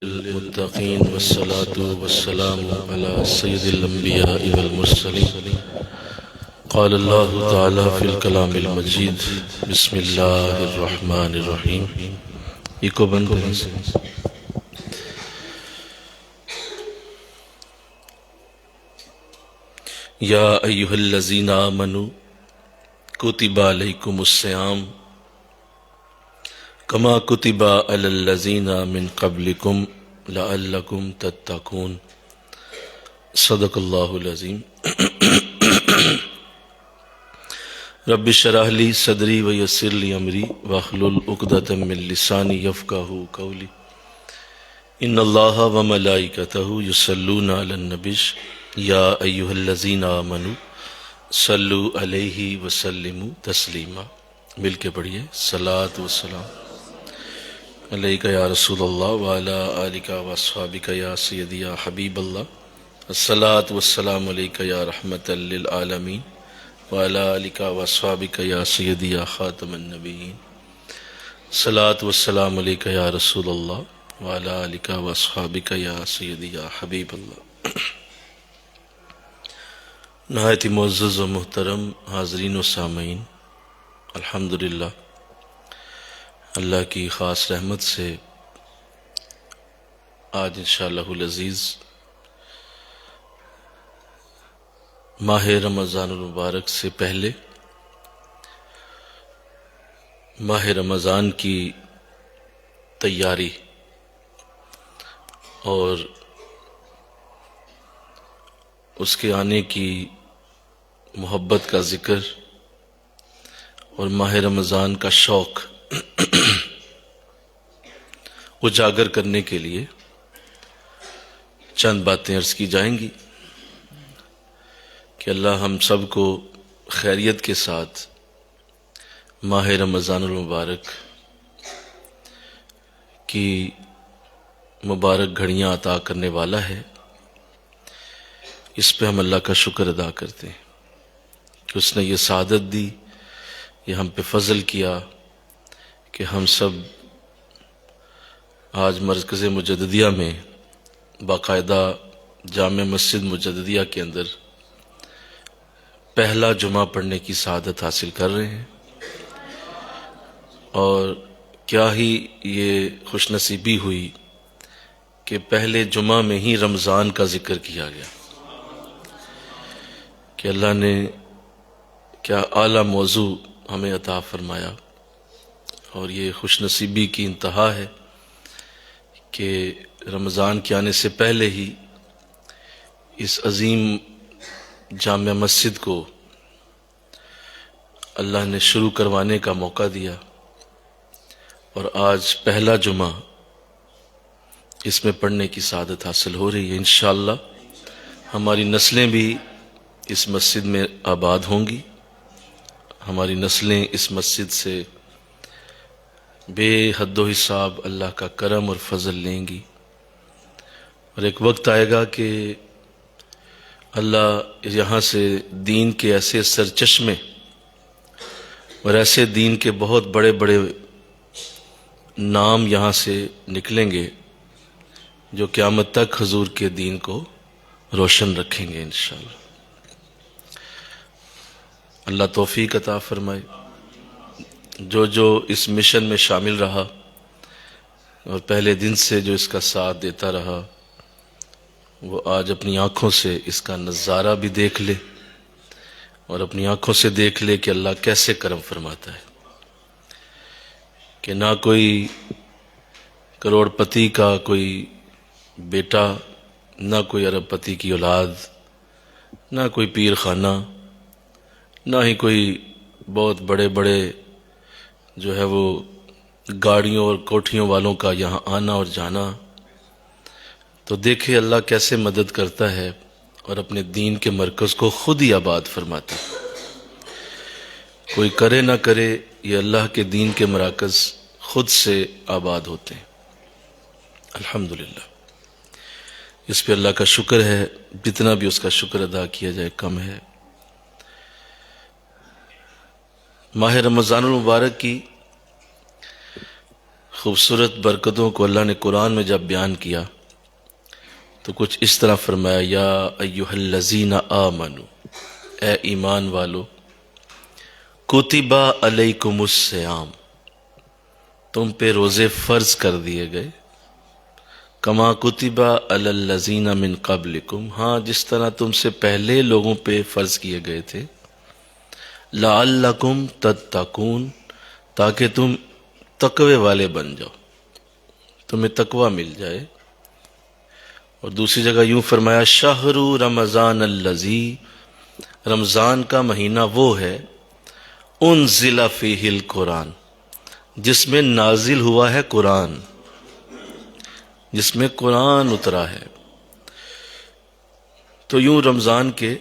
المتقين والصلاة والسلام على سيد الأنبياء والمرسلين. قال الله تعالى في الكلام المجيد بسم الله الرحمن الرحيم. ایکو بند کریں سے یا ایہا الذین آمنوا کتب علیکم الصیام کما کتب علی الذین من قبلکم لعلکم تتقون. صدق اللہ العظیم. رب اشرح لی صدری ویسر لی امری واحلل عقدۃ من لسانی یفقہوا قولی. ان اللہ وملائکتہ یصلون علی النبی یا ایہا الذین آمنوا صلوا علیہ وسلموا تسلیما. مل کے پڑھیے صلاۃ والسلام علیکہ یا رسول اللہ وعلی آلکہ واصحابکہ یا سیدی یا حبیب اللہ. الصلاۃ والسلام علیکہ یا رحمۃ للعالمین وعلی آلکہ واصحابکہ یا سیدی یا خاتم النبیین. الصلاۃ والسلام علیکہ یا رسول اللہ وعلی آلکہ واصحابکہ یا سیدی یا حبیب اللہ. نہایت معزز و محترم حاضرین و سامعین، الحمدللہ اللہ کی خاص رحمت سے آج انشاءاللہ العزیز ماہ رمضان المبارک سے پہلے ماہ رمضان کی تیاری اور اس کے آنے کی محبت کا ذکر اور ماہ رمضان کا شوق اجاگر کرنے کے لیے چند باتیں عرض کی جائیں گی کہ اللہ ہم سب کو خیریت کے ساتھ ماہ رمضان المبارک کی مبارک گھڑیاں عطا کرنے والا ہے. اس پہ ہم اللہ کا شکر ادا کرتے ہیں کہ اس نے یہ سعادت دی، یہ ہم پہ فضل کیا کہ ہم سب آج مرکز مجددیہ میں باقاعدہ جامع مسجد مجددیہ کے اندر پہلا جمعہ پڑھنے کی سعادت حاصل کر رہے ہیں. اور کیا ہی یہ خوش نصیبی ہوئی کہ پہلے جمعہ میں ہی رمضان کا ذکر کیا گیا کہ اللہ نے کیا اعلیٰ موضوع ہمیں عطا فرمایا. اور یہ خوش نصیبی کی انتہا ہے کہ رمضان کے آنے سے پہلے ہی اس عظیم جامع مسجد کو اللہ نے شروع کروانے کا موقع دیا اور آج پہلا جمعہ اس میں پڑھنے کی سعادت حاصل ہو رہی ہے. انشاءاللہ ہماری نسلیں بھی اس مسجد میں آباد ہوں گی، ہماری نسلیں اس مسجد سے بے حد و حساب اللہ کا کرم اور فضل لیں گی. اور ایک وقت آئے گا کہ اللہ یہاں سے دین کے ایسے سرچشمے اور ایسے دین کے بہت بڑے بڑے نام یہاں سے نکلیں گے جو قیامت تک حضور کے دین کو روشن رکھیں گے انشاءاللہ. اللہ توفیق عطا فرمائے. جو اس مشن میں شامل رہا اور پہلے دن سے جو اس کا ساتھ دیتا رہا وہ آج اپنی آنکھوں سے اس کا نظارہ بھی دیکھ لے اور اپنی آنکھوں سے دیکھ لے کہ اللہ کیسے کرم فرماتا ہے کہ نہ کوئی کروڑ پتی کا کوئی بیٹا، نہ کوئی ارب پتی کی اولاد، نہ کوئی پیر خانہ، نہ ہی کوئی بہت بڑے بڑے جو ہے وہ گاڑیوں اور کوٹھیوں والوں کا یہاں آنا اور جانا. تو دیکھے اللہ کیسے مدد کرتا ہے اور اپنے دین کے مرکز کو خود ہی آباد فرماتا ہے. کوئی کرے نہ کرے، یہ اللہ کے دین کے مراکز خود سے آباد ہوتے ہیں. الحمدللہ اس پہ اللہ کا شکر ہے، جتنا بھی اس کا شکر ادا کیا جائے کم ہے. ماہ رمضان المبارک کی خوبصورت برکتوں کو اللہ نے قرآن میں جب بیان کیا تو کچھ اس طرح فرمایا، یا ایھا الذین آمنو، اے ایمان والو، کتب علیکم الصیام، تم پہ روزے فرض کر دیے گئے، کما کتب علی الذین من قبلکم، ہاں جس طرح تم سے پہلے لوگوں پہ فرض کیے گئے تھے، لعلکم تتقون، تاکہ تم تقوی والے بن جاؤ، تمہیں تقوی مل جائے۔ اور دوسری جگہ یوں فرمایا، شہر رمضان الذی، رمضان کا مہینہ وہ ہے، انزل فیہ القرآن، جس میں نازل ہوا ہے قرآن، جس میں قرآن اترا ہے۔ تو یوں رمضان کے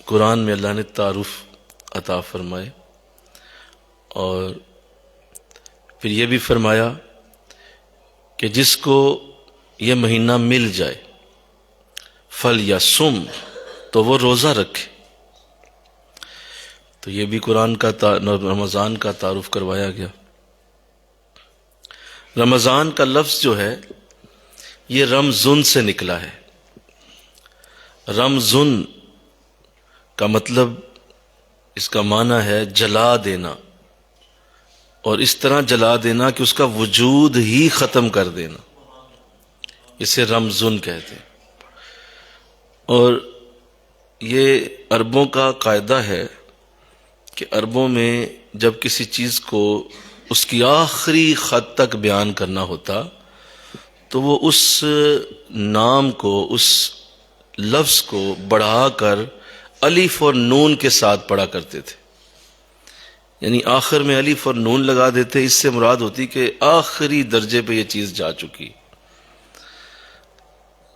قرآن میں اللہ نے تعارف عطا فرمائے، اور پھر یہ بھی فرمایا کہ جس کو یہ مہینہ مل جائے فَلْيَصُمْ، تو وہ روزہ رکھے۔ تو یہ بھی قرآن کا رمضان کا تعارف کروایا گیا۔ رمضان کا لفظ جو ہے یہ رمضن سے نکلا ہے۔ رمضن کا مطلب، اس کا معنی ہے جلا دینا، اور اس طرح جلا دینا کہ اس کا وجود ہی ختم کر دینا، اسے رمضن کہتے ہیں۔ اور یہ عربوں کا قاعدہ ہے کہ عربوں میں جب کسی چیز کو اس کی آخری خط تک بیان کرنا ہوتا تو وہ اس نام کو، اس لفظ کو بڑھا کر الف اور نون کے ساتھ پڑھا کرتے تھے، یعنی آخر میں الف اور نون لگا دیتے۔ اس سے مراد ہوتی کہ آخری درجے پہ یہ چیز جا چکی،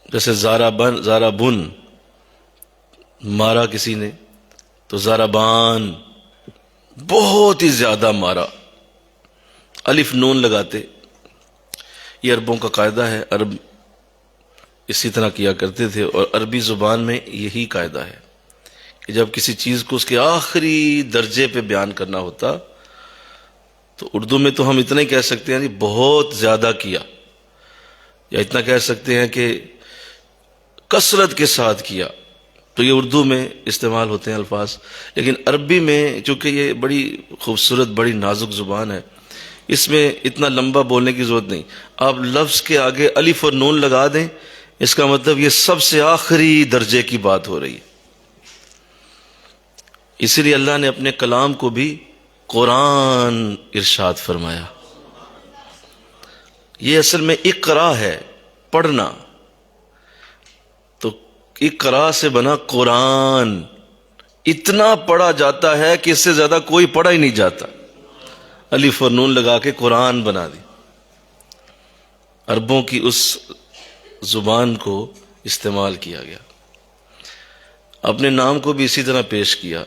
جیسے زارا بن مارا کسی نے تو زاربان، بہت ہی زیادہ مارا، الف نون لگاتے۔ یہ عربوں کا قاعدہ ہے، عرب اسی طرح کیا کرتے تھے، اور عربی زبان میں یہی قاعدہ ہے کہ جب کسی چیز کو اس کے آخری درجے پہ بیان کرنا ہوتا تو اردو میں تو ہم اتنا ہی کہہ سکتے ہیں بہت زیادہ کیا، یا اتنا کہہ سکتے ہیں کہ کثرت کے ساتھ کیا، تو یہ اردو میں استعمال ہوتے ہیں الفاظ۔ لیکن عربی میں چونکہ یہ بڑی خوبصورت، بڑی نازک زبان ہے، اس میں اتنا لمبا بولنے کی ضرورت نہیں، آپ لفظ کے آگے الف اور نون لگا دیں، اس کا مطلب یہ سب سے آخری درجے کی بات ہو رہی ہے۔ اسی لیے اللہ نے اپنے کلام کو بھی قرآن ارشاد فرمایا۔ یہ اصل میں اقرا ہے، پڑھنا، تو اقرا سے بنا قرآن، اتنا پڑھا جاتا ہے کہ اس سے زیادہ کوئی پڑھا ہی نہیں جاتا، الف اور نون لگا کے قرآن بنا دی۔ عربوں کی اس زبان کو استعمال کیا گیا۔ اپنے نام کو بھی اسی طرح پیش کیا،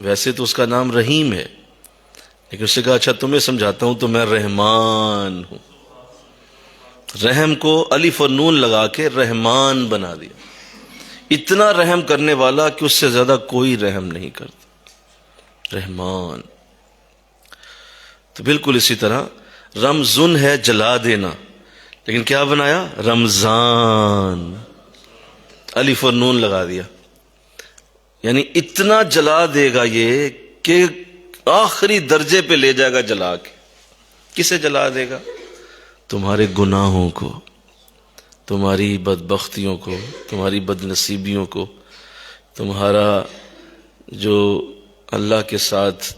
ویسے تو اس کا نام رحیم ہے، لیکن اس نے کہا اچھا تمہیں سمجھاتا ہوں تو میں رحمان ہوں۔ رحم کو الف اور نون لگا کے رحمان بنا دیا، اتنا رحم کرنے والا کہ اس سے زیادہ کوئی رحم نہیں کرتا، رحمان۔ تو بالکل اسی طرح رمضن ہے جلا دینا، لیکن کیا بنایا؟ رمضان، الف اور نون لگا دیا، یعنی اتنا جلا دے گا یہ کہ آخری درجے پہ لے جائے گا جلا کے۔ کسے جلا دے گا؟ تمہارے گناہوں کو، تمہاری بدبختیوں کو، تمہاری بد نصیبیوں کو، تمہارا جو اللہ کے ساتھ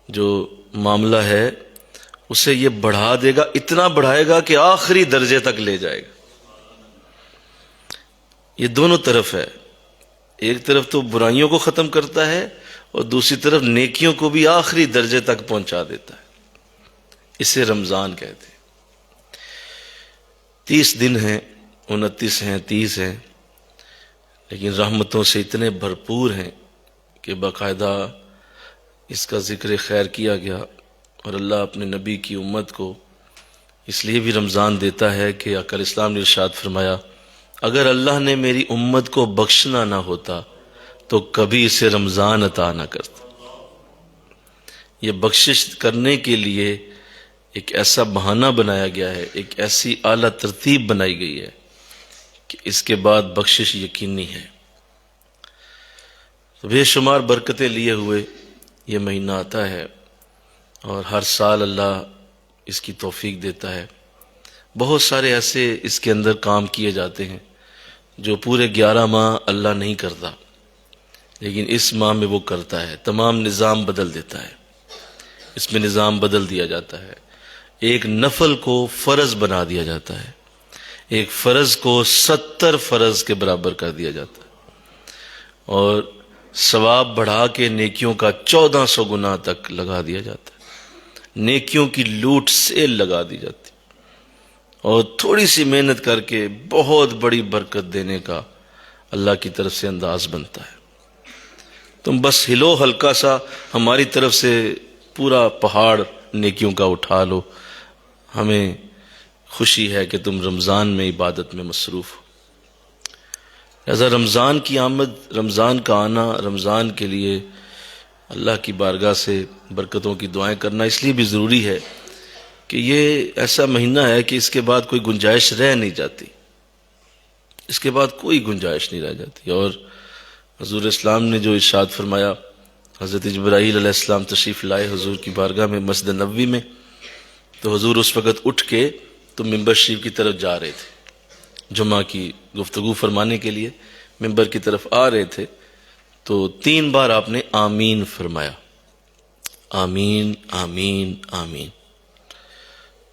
جو معاملہ ہے اسے یہ بڑھا دے گا، اتنا بڑھائے گا کہ آخری درجے تک لے جائے گا۔ یہ دونوں طرف ہے، ایک طرف تو برائیوں کو ختم کرتا ہے اور دوسری طرف نیکیوں کو بھی آخری درجے تک پہنچا دیتا ہے۔ اسے رمضان کہتے ہیں۔ 30 دن ہیں، 29 ہیں، 30 ہیں، لیکن رحمتوں سے اتنے بھرپور ہیں کہ باقاعدہ اس کا ذکر خیر کیا گیا، اور اللہ اپنے نبی کی امت کو اس لیے بھی رمضان دیتا ہے کہ آقا اسلام نے ارشاد فرمایا، اگر اللہ نے میری امت کو بخشنا نہ ہوتا تو کبھی اسے رمضان عطا نہ کرتا۔ یہ بخشش کرنے کے لیے ایک ایسا بہانہ بنایا گیا ہے، ایک ایسی اعلیٰ ترتیب بنائی گئی ہے کہ اس کے بعد بخشش یقینی ہے۔ تو بے شمار برکتیں لیے ہوئے یہ مہینہ آتا ہے، اور ہر سال اللہ اس کی توفیق دیتا ہے۔ بہت سارے ایسے اس کے اندر کام کیے جاتے ہیں جو پورے 11 ماہ اللہ نہیں کرتا، لیکن اس ماہ میں وہ کرتا ہے۔ تمام نظام بدل دیتا ہے، اس میں نظام بدل دیا جاتا ہے۔ ایک نفل کو فرض بنا دیا جاتا ہے، ایک فرض کو 70 فرض کے برابر کر دیا جاتا ہے، اور ثواب بڑھا کے نیکیوں کا 1400 گنا تک لگا دیا جاتا ہے۔ نیکیوں کی لوٹ سیل لگا دی جاتی ہے، اور تھوڑی سی محنت کر کے بہت بڑی برکت دینے کا اللہ کی طرف سے انداز بنتا ہے۔ تم بس ہلو ہلکا سا، ہماری طرف سے پورا پہاڑ نیکیوں کا اٹھا لو، ہمیں خوشی ہے کہ تم رمضان میں عبادت میں مصروف ہو۔ لہذا رمضان کی آمد، رمضان کا آنا، رمضان کے لیے اللہ کی بارگاہ سے برکتوں کی دعائیں کرنا اس لیے بھی ضروری ہے کہ یہ ایسا مہینہ ہے کہ اس کے بعد کوئی گنجائش رہ نہیں جاتی، اس کے بعد کوئی گنجائش نہیں رہ جاتی۔ اور حضور اسلام نے جو ارشاد فرمایا، حضرت جبرائیل علیہ السلام تشریف لائے حضور کی بارگاہ میں مسجد نبوی میں، تو حضور اس وقت اٹھ کے تو ممبر شریف کی طرف جا رہے تھے، جمعہ کی گفتگو فرمانے کے لیے ممبر کی طرف آ رہے تھے، تو 3 بار آپ نے آمین فرمایا، آمین آمین آمین۔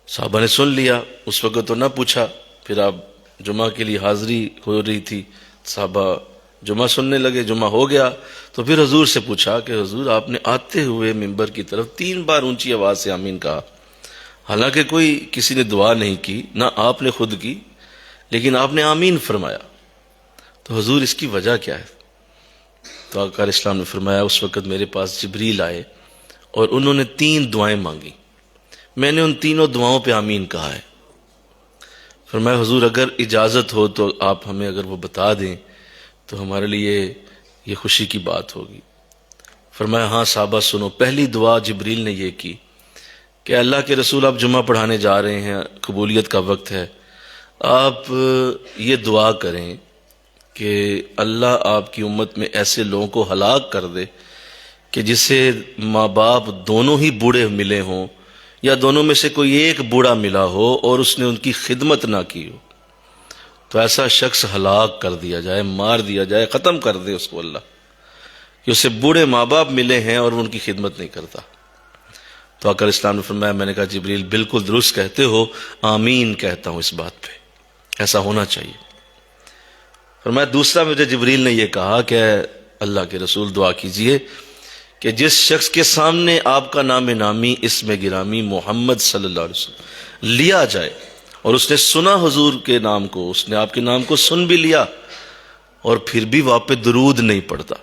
صحابہ نے سن لیا، اس وقت تو نہ پوچھا، پھر آپ جمعہ کے لیے حاضری ہو رہی تھی، صحابہ جمعہ سننے لگے، جمعہ ہو گیا تو پھر حضور سے پوچھا کہ حضور آپ نے آتے ہوئے ممبر کی طرف 3 بار اونچی آواز سے آمین کہا، حالانکہ کوئی کسی نے دعا نہیں کی، نہ آپ نے خود کی، لیکن آپ نے آمین فرمایا، تو حضور اس کی وجہ کیا ہے؟ تو آقا علیہ السلام نے فرمایا اس وقت میرے پاس جبریل آئے اور انہوں نے 3 دعائیں مانگی، میں نے ان تینوں دعاؤں پہ آمین کہا ہے۔ فرمایا حضور اگر اجازت ہو تو آپ ہمیں اگر وہ بتا دیں تو ہمارے لیے یہ خوشی کی بات ہوگی۔ فرمایا ہاں صحابہ سنو، پہلی دعا جبریل نے یہ کی کہ اللہ کے رسول آپ جمعہ پڑھانے جا رہے ہیں، قبولیت کا وقت ہے، آپ یہ دعا کریں کہ اللہ آپ کی امت میں ایسے لوگوں کو ہلاک کر دے کہ جسے ماں باپ دونوں ہی بوڑھے ملے ہوں، یا دونوں میں سے کوئی ایک بوڑھا ملا ہو اور اس نے ان کی خدمت نہ کی ہو، تو ایسا شخص ہلاک کر دیا جائے، مار دیا جائے، ختم کر دے اس کو اللہ، کہ اسے بوڑھے ماں باپ ملے ہیں اور وہ ان کی خدمت نہیں کرتا۔ تو آقا اسلام نے فرمایا، میں نے کہا جبریل بالکل درست کہتے ہو، آمین کہتا ہوں اس بات پہ، ایسا ہونا چاہیے۔ فرمایا دوسرا مجھے جبریل نے یہ کہا کہ اللہ کے رسول دعا کیجئے کہ جس شخص کے سامنے آپ کا نام نامی اسم گرامی محمد صلی اللہ علیہ وسلم لیا جائے، اور اس نے سنا حضور کے نام کو، اس نے آپ کے نام کو سن بھی لیا اور پھر بھی وہاں پہ درود نہیں پڑتا،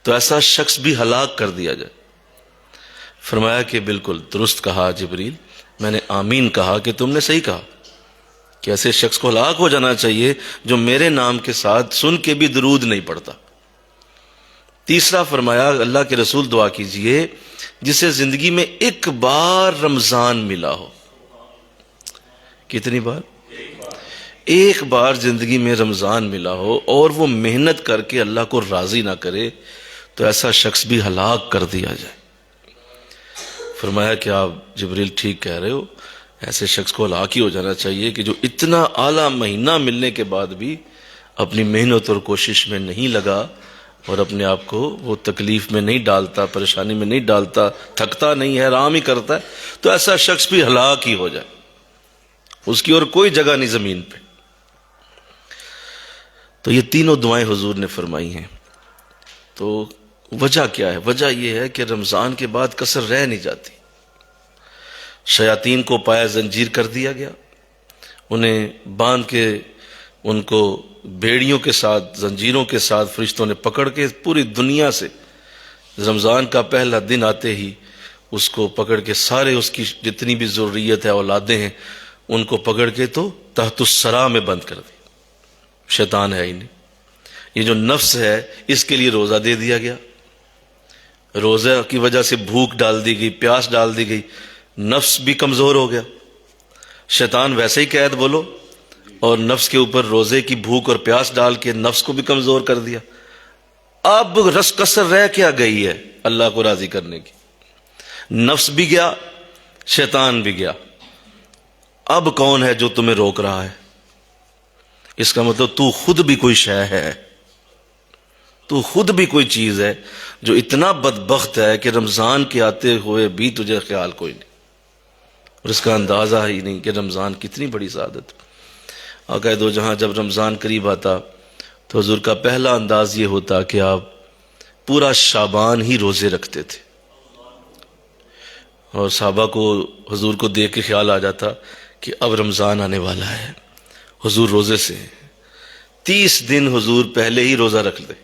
تو ایسا شخص بھی ہلاک کر دیا جائے۔ فرمایا کہ بالکل درست کہا جبریل، میں نے آمین کہا کہ تم نے صحیح کہا کہ ایسے شخص کو ہلاک ہو جانا چاہیے جو میرے نام کے ساتھ سن کے بھی درود نہیں پڑتا۔ تیسرا فرمایا اللہ کے رسول دعا کیجئے جسے زندگی میں ایک بار رمضان ملا ہو۔ کتنی بار؟ ایک بار زندگی میں رمضان ملا ہو اور وہ محنت کر کے اللہ کو راضی نہ کرے، تو ایسا شخص بھی ہلاک کر دیا جائے۔ فرمایا کہ آپ جبریل ٹھیک کہہ رہے ہو، ایسے شخص کو ہلاک ہی ہو جانا چاہیے کہ جو اتنا اعلیٰ مہینہ ملنے کے بعد بھی اپنی محنت اور کوشش میں نہیں لگا اور اپنے آپ کو وہ تکلیف میں نہیں ڈالتا، پریشانی میں نہیں ڈالتا، تھکتا نہیں ہے، آرام ہی کرتا ہے، تو ایسا شخص بھی ہلاک ہی ہو جائے، اس کی اور کوئی جگہ نہیں زمین پہ۔ تو یہ تینوں دعائیں حضور نے فرمائی ہیں۔ تو وجہ کیا ہے؟ وجہ یہ ہے کہ رمضان کے بعد کسر رہ نہیں جاتی، شیاطین کو پایا زنجیر کر دیا گیا، انہیں باندھ کے ان کو بیڑیوں کے ساتھ، زنجیروں کے ساتھ فرشتوں نے پکڑ کے پوری دنیا سے رمضان کا پہلا دن آتے ہی اس کو پکڑ کے سارے اس کی جتنی بھی ضروریت ہے، اولادیں ہیں، ان کو پکڑ کے تو تحت الثرى میں بند کر دیا۔ شیطان ہے ہی نہیں، یہ جو نفس ہے اس کے لیے روزہ دے دیا گیا، روزہ کی وجہ سے بھوک ڈال دی گئی، پیاس ڈال دی گئی، نفس بھی کمزور ہو گیا، شیطان ویسے ہی قید بولو، اور نفس کے اوپر روزے کی بھوک اور پیاس ڈال کے نفس کو بھی کمزور کر دیا۔ اب رس کسر رہ کیا گئی ہے اللہ کو راضی کرنے کی؟ نفس بھی گیا، شیطان بھی گیا، اب کون ہے جو تمہیں روک رہا ہے؟ اس کا مطلب تو خود بھی کوئی شے ہے، تو خود بھی کوئی چیز ہے جو اتنا بدبخت ہے کہ رمضان کے آتے ہوئے بھی تجھے خیال کوئی نہیں، اور اس کا اندازہ ہی نہیں کہ رمضان کتنی بڑی سعادت۔ آقا دو جہاں جب رمضان قریب آتا تو حضور کا پہلا انداز یہ ہوتا کہ آپ پورا شعبان ہی روزے رکھتے تھے، اور صحابہ کو حضور کو دیکھ کے خیال آ جاتا کہ اب رمضان آنے والا ہے، حضور روزے سے 30 دن حضور پہلے ہی روزہ رکھ لے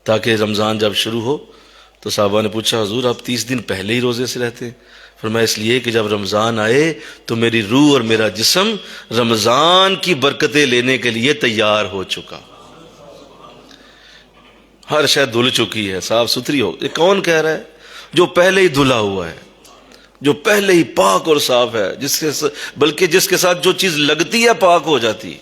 تاکہ رمضان جب شروع ہو تو صحابہ نے پوچھا حضور آپ 30 دن پہلے ہی روزے سے رہتے ہیں؟ فرمایا اس لیے کہ جب رمضان آئے تو میری روح اور میرا جسم رمضان کی برکتیں لینے کے لیے تیار ہو چکا، ہر شے دھل چکی ہے، صاف ستھری ہو۔ یہ کون کہہ رہا ہے؟ جو پہلے ہی دھلا ہوا ہے، جو پہلے ہی پاک اور صاف ہے، بلکہ جس کے ساتھ جو چیز لگتی ہے پاک ہو جاتی۔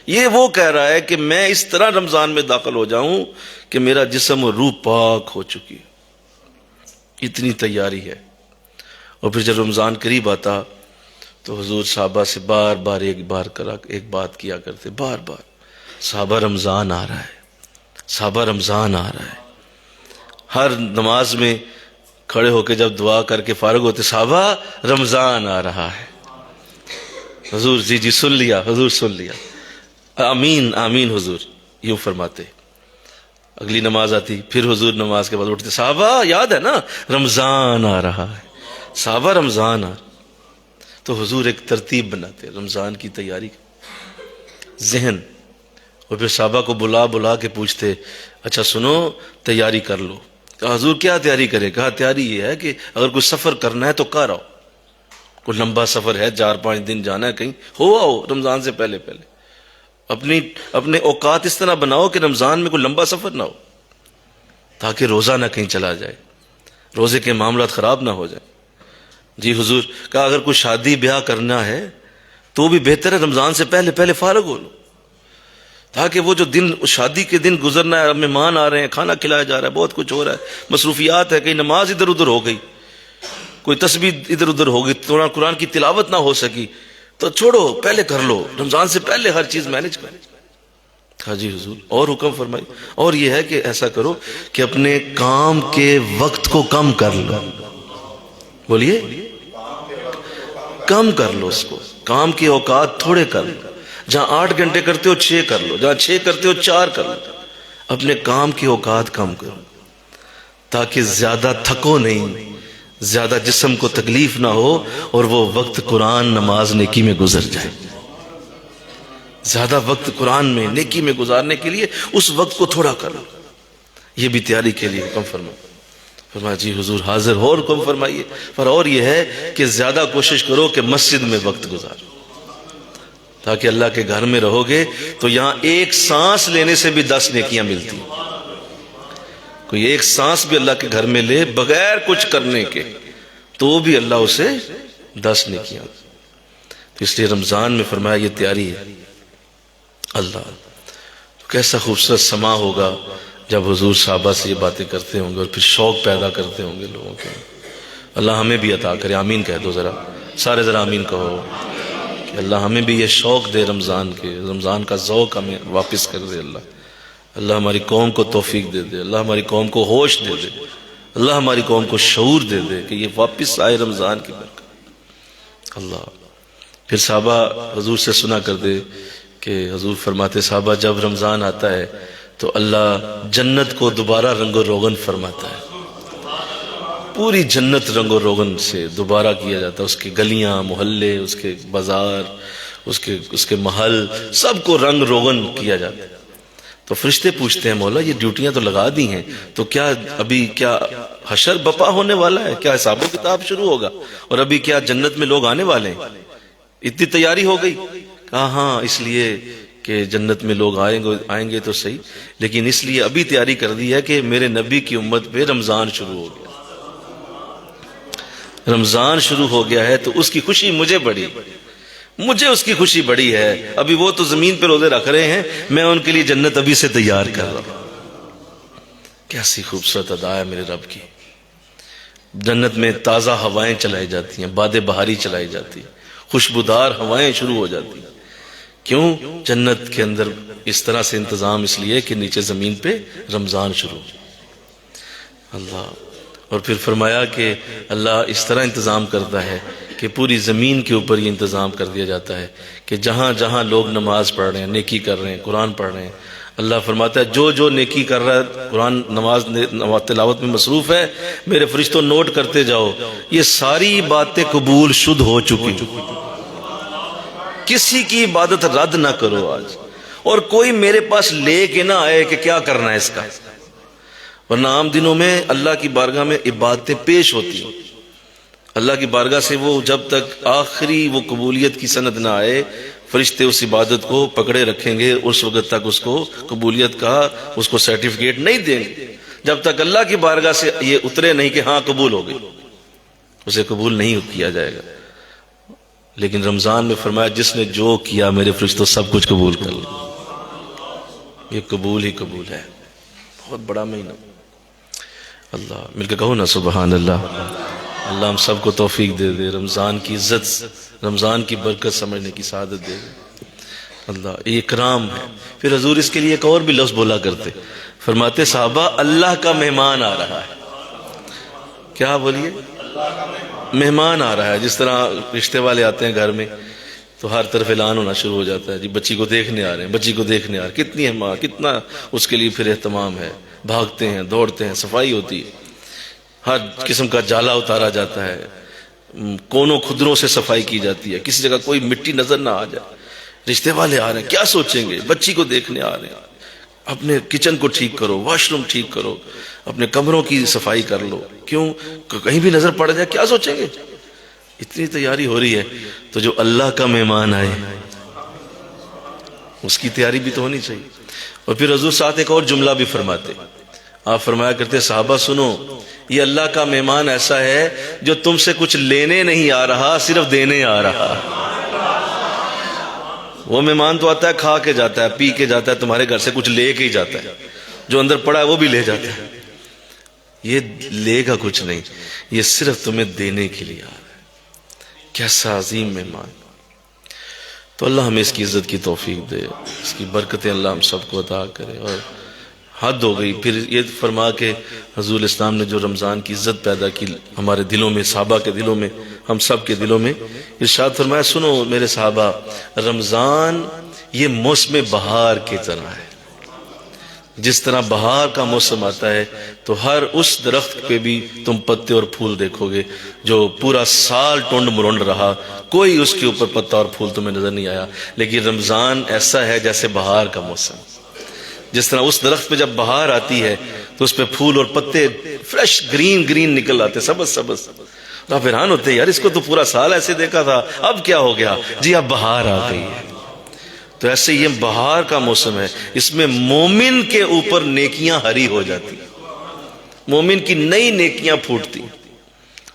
یہ وہ کہہ رہا ہے کہ میں اس طرح رمضان میں داخل ہو جاؤں کہ میرا جسم اور روح پاک ہو چکی ہے، اتنی تیاری ہے۔ اور پھر جب رمضان قریب آتا تو حضور صحابہ سے بار بار ایک بات کیا کرتے، بار بار، صحابہ رمضان آ رہا ہے، صحابہ رمضان آ رہا ہے۔ ہر نماز میں کھڑے ہو کے جب دعا کر کے فارغ ہوتے، صحابہ رمضان آ رہا ہے۔ حضور جی سن لیا، حضور سن لیا، آمین آمین حضور، یوں فرماتے۔ اگلی نماز آتی، پھر حضور نماز کے بعد اٹھتے، صحابہ یاد ہے نا رمضان آ رہا ہے، صحابہ رمضان آ رہا۔ تو حضور ایک ترتیب بناتے رمضان کی تیاری ذہن، اور پھر صحابہ کو بلا بلا کے پوچھتے اچھا سنو تیاری کر لو۔ کہا حضور کیا تیاری کریں؟ کہا تیاری یہ ہے کہ اگر کوئی سفر کرنا ہے تو کر آؤ، کوئی لمبا سفر ہے 4-5 دن جانا ہے کہیں، ہو آؤ رمضان سے پہلے پہلے، اپنے اوقات اس طرح بناؤ کہ رمضان میں کوئی لمبا سفر نہ ہو، تاکہ روزہ نہ کہیں چلا جائے، روزے کے معاملات خراب نہ ہو جائیں۔ جی حضور، کہا اگر کوئی شادی بیاہ کرنا ہے تو بھی بہتر ہے رمضان سے پہلے پہلے فارغ ہو لو، تاکہ وہ جو دن شادی کے دن گزرنا ہے، مہمان آ رہے ہیں، کھانا کھلایا جا رہا ہے، بہت کچھ ہو رہا ہے، مصروفیات ہے، کہیں نماز ادھر ادھر ہو گئی، کوئی تسبیح ادھر ادھر ہو گئی، تھوڑا قرآن کی تلاوت نہ ہو سکی تو چھوڑو پہلے کر لو، رمضان سے پہلے ہر چیز مینج کریں۔ ہاں جی حضور، اور حکم فرمائی، اور یہ ہے کہ ایسا کرو کہ اپنے کام کے وقت کو کم کر لو، بولیے کم کر لو، اس کو کام کے اوقات تھوڑے کر لو، جہاں 8 گھنٹے کرتے ہو 6 کر لو، جہاں 6 کرتے ہو 4 کر لو، اپنے کام کے اوقات کم کرو تاکہ زیادہ تھکو نہیں، زیادہ جسم کو تکلیف نہ ہو، اور وہ وقت قرآن نماز نیکی میں گزر جائے۔ زیادہ وقت قرآن میں نیکی میں گزارنے کے لیے اس وقت کو تھوڑا کرو، یہ بھی تیاری کے لیے حکم فرمایا جی حضور حاضر ہو، اور حکم فرمائیے، پر اور یہ ہے کہ زیادہ کوشش کرو کہ مسجد میں وقت گزارو، تاکہ اللہ کے گھر میں رہو گے تو یہاں ایک سانس لینے سے بھی 10 نیکیاں ملتی ہیں۔ کوئی ایک سانس بھی اللہ کے گھر میں لے بغیر کچھ کرنے کے تو بھی اللہ اسے 10 نیکیاں۔ تو اس لیے رمضان میں فرمایا یہ تیاری ہے۔ اللہ کیسا خوبصورت سما ہوگا جب حضور صحابہ سے یہ باتیں کرتے ہوں گے اور پھر شوق پیدا کرتے ہوں گے لوگوں کے۔ اللہ ہمیں بھی عطا کرے، آمین کہہ دو ذرا، سارے ذرا آمین کہو، کہ اللہ ہمیں بھی یہ شوق دے رمضان کے، رمضان کا ذوق ہمیں واپس کر دے۔ اللہ ہماری قوم کو توفیق دے دے، اللہ ہماری قوم کو ہوش دے دے، اللہ ہماری قوم کو شعور دے دے کہ یہ واپس آئے رمضان کی برکت۔ اللہ پھر صحابہ حضور سے سنا کر دے کہ حضور فرماتے صحابہ جب رمضان آتا ہے تو اللہ جنت کو دوبارہ رنگ و روغن فرماتا ہے، پوری جنت رنگ و روغن سے دوبارہ کیا جاتا ہے، اس کی گلیاں محلے، اس کے بازار، اس کے محل، سب کو رنگ روغن کیا جاتا ہے۔ تو فرشتے پوچھتے ہیں مولا یہ ڈیوٹیاں تو لگا دی ہیں، تو کیا ابھی کیا حشر بپا ہونے والا ہے؟ کیا حساب و کتاب شروع ہوگا؟ اور ابھی کیا جنت میں لوگ آنے والے ہیں؟ اتنی تیاری ہو گئی؟ کہا ہاں، اس لیے کہ جنت میں لوگ آئیں گے تو صحیح، لیکن اس لیے ابھی تیاری کر دی ہے کہ میرے نبی کی امت پہ رمضان شروع ہو گیا۔ رمضان شروع ہو گیا ہے تو اس کی خوشی مجھے بڑی، مجھے اس کی خوشی بڑی ہے۔ ابھی وہ تو زمین پہ روزے رکھ رہے ہیں، میں ان کے لیے جنت ابھی سے تیار کر رہا ہوں۔ کیسی خوبصورت ادا ہے میرے رب کی۔ جنت میں تازہ ہوائیں چلائی جاتی ہیں، باد بہاری چلائی جاتی ہیں، خوشبودار ہوائیں شروع ہو جاتی ہیں۔ کیوں؟ جنت کے اندر اس طرح سے انتظام اس لیے کہ نیچے زمین پہ رمضان شروع ہو۔ اللہ، اور پھر فرمایا کہ اللہ اس طرح انتظام کرتا ہے کہ پوری زمین کے اوپر یہ انتظام کر دیا جاتا ہے کہ جہاں جہاں لوگ نماز پڑھ رہے ہیں، نیکی کر رہے ہیں، قرآن پڑھ رہے ہیں، اللہ فرماتا ہے جو جو نیکی کر رہا ہے، قرآن نماز تلاوت میں مصروف ہے، میرے فرشتوں نوٹ کرتے جاؤ، یہ ساری باتیں قبول شد ہو چکی۔ کسی کی عبادت رد نہ کرو آج، اور کوئی میرے پاس لے کے نہ آئے کہ کیا کرنا ہے اس کا، ورنہ عام دنوں میں اللہ کی بارگاہ میں عبادتیں پیش ہوتی ہیں۔ اللہ کی بارگاہ سے وہ جب تک آخری وہ قبولیت کی سند نہ آئے، فرشتے اس عبادت کو پکڑے رکھیں گے، اس وقت تک اس کو قبولیت کا اس کو سرٹیفکیٹ نہیں دیں گے، جب تک اللہ کی بارگاہ سے یہ اترے نہیں کہ ہاں قبول ہو گئی، اسے قبول نہیں کیا جائے گا۔ لیکن رمضان میں فرمایا جس نے جو کیا میرے فرشتوں سب کچھ قبول کر لیا، یہ قبول ہی قبول ہے۔ بہت بڑا مہینہ، اللہ مل کے کہو نا سبحان اللہ۔ اللہ ہم سب کو توفیق دے دے، رمضان کی عزت، رمضان کی برکت سمجھنے کی سعادت دے دے۔ اللہ یہ اکرام ہے۔ پھر حضور اس کے لیے ایک اور بھی لفظ بولا کرتے، فرماتے صحابہ اللہ کا مہمان آ رہا ہے۔ کیا بولیے؟ مہمان آ رہا ہے۔ جس طرح رشتے والے آتے ہیں گھر میں تو ہر طرف اعلان ہونا شروع ہو جاتا ہے، جی بچی کو دیکھنے آ رہے ہیں، بچی کو دیکھنے آ رہے ہیں، کتنی ہے ماں، کتنا اس کے لیے پھر اہتمام ہے، بھاگتے ہیں، دوڑتے ہیں، صفائی ہوتی ہے، ہر قسم کا جالا اتارا جاتا ہے، کونوں خدروں سے صفائی کی جاتی ہے، کسی جگہ کوئی مٹی نظر نہ آ جائے۔ رشتے والے آ رہے ہیں، کیا سوچیں گے، بچی کو دیکھنے آ رہے ہیں، اپنے کچن کو ٹھیک کرو، واش روم ٹھیک کرو، اپنے کمروں کی صفائی کر لو، کیوں کہیں بھی نظر پڑ جائے کیا سوچیں گے۔ اتنی تیاری ہو رہی ہے تو جو اللہ کا مہمان آئے اس کی تیاری بھی تو ہونی چاہیے۔ اور پھر حضور ساتھ ایک اور جملہ بھی فرماتے، آپ فرمایا کرتے صحابہ سنو، یہ اللہ کا مہمان ایسا ہے جو تم سے کچھ لینے نہیں آ رہا، صرف دینے آ رہا۔ وہ مہمان تو آتا ہے کھا کے جاتا ہے، پی کے جاتا ہے، تمہارے گھر سے کچھ لے کے ہی جاتا ہے، جو اندر پڑا ہے وہ بھی لے جاتا ہے، یہ لے گا کچھ نہیں، یہ صرف تمہیں دینے کے لیے آ رہا ہے۔ کیسا عظیم مہمان۔ تو اللہ ہمیں اس کی عزت کی توفیق دے، اس کی برکتیں اللہ ہم سب کو عطا کرے۔ اور حد ہو گئی، پھر یہ فرما کہ حضور اسلام نے جو رمضان کی عزت پیدا کی ہمارے دلوں میں، صحابہ کے دلوں میں، ہم سب کے دلوں میں، ارشاد فرمایا سنو میرے صحابہ، رمضان یہ موسم بہار کی طرح ہے۔ جس طرح بہار کا موسم آتا ہے تو ہر اس درخت پہ بھی تم پتے اور پھول دیکھو گے جو پورا سال ٹونڈ مرونڈ رہا، کوئی اس کے اوپر پتا اور پھول تمہیں نظر نہیں آیا۔ لیکن رمضان ایسا ہے جیسے بہار کا موسم، جس طرح اس درخت پہ جب بہار آتی ہے تو اس پہ پھول اور پتے فریش گرین گرین نکل آتے، سبز سبز، آپ حیران ہوتے ہیں یار اس کو تو پورا سال ایسے دیکھا تھا، اب کیا ہو گیا؟ جی اب بہار آ گئی ہے۔ تو ایسے یہ بہار کا موسم ہے، اس میں مومن کے اوپر نیکیاں ہری ہو جاتی، مومن کی نئی نیکیاں پھوٹتی،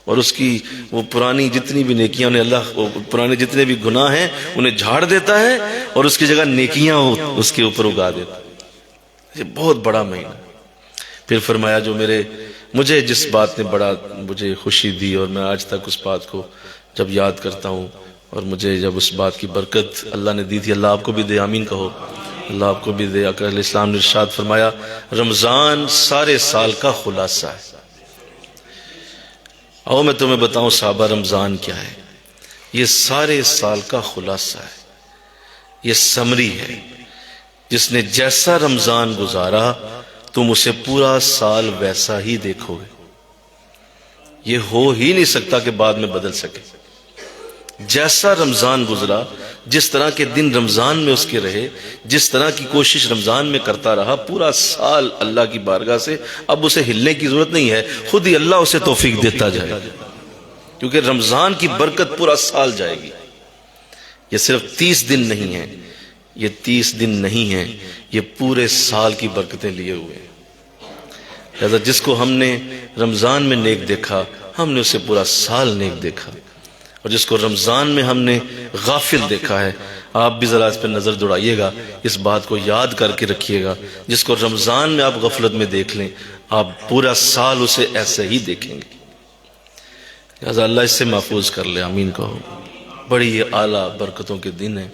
اور اس کی وہ پرانی جتنی بھی نیکیاں انہیں اللہ پرانے جتنے بھی گناہ ہیں انہیں جھاڑ دیتا ہے اور اس کی جگہ نیکیاں اس کے اوپر اگا دیتا ہے۔ یہ بہت بڑا مہینہ۔ پھر فرمایا جو مجھے جس بات نے بڑا مجھے خوشی دی اور میں آج تک اس بات کو جب یاد کرتا ہوں، اور مجھے جب اس بات کی برکت اللہ نے دی تھی، اللہ آپ کو بھی دے، آمین کہو، اللہ آپ کو بھی دے۔ آقا علیہ السلام نے ارشاد فرمایا رمضان سارے سال کا خلاصہ ہے۔ آؤ میں تمہیں بتاؤں صحابہ رمضان کیا ہے، یہ سارے سال کا خلاصہ ہے، یہ سمری ہے۔ جس نے جیسا رمضان گزارا تم اسے پورا سال ویسا ہی دیکھو گے، یہ ہو ہی نہیں سکتا کہ بعد میں بدل سکے۔ جیسا رمضان گزرا، جس طرح کے دن رمضان میں اس کے رہے، جس طرح کی کوشش رمضان میں کرتا رہا، پورا سال اللہ کی بارگاہ سے اب اسے ہلنے کی ضرورت نہیں ہے، خود ہی اللہ اسے توفیق دیتا جائے، کیونکہ رمضان کی برکت پورا سال جائے گی۔ یہ صرف 30 دن نہیں ہیں، یہ 30 دن نہیں ہیں، یہ پورے سال کی برکتیں لیے ہوئے ہیں۔ لہذا جس کو ہم نے رمضان میں نیک دیکھا، ہم نے اسے پورا سال نیک دیکھا، اور جس کو رمضان میں ہم نے غافل دیکھا ہے، آپ بھی ذرا اس پہ نظر دوڑائیے گا، اس بات کو یاد کر کے رکھیے گا، جس کو رمضان میں آپ غفلت میں دیکھ لیں، آپ پورا سال اسے ایسے ہی دیکھیں گے۔ لہٰذا اللہ اس سے محفوظ کر لے، آمین کہو۔ بڑی یہ اعلیٰ برکتوں کے دن ہیں،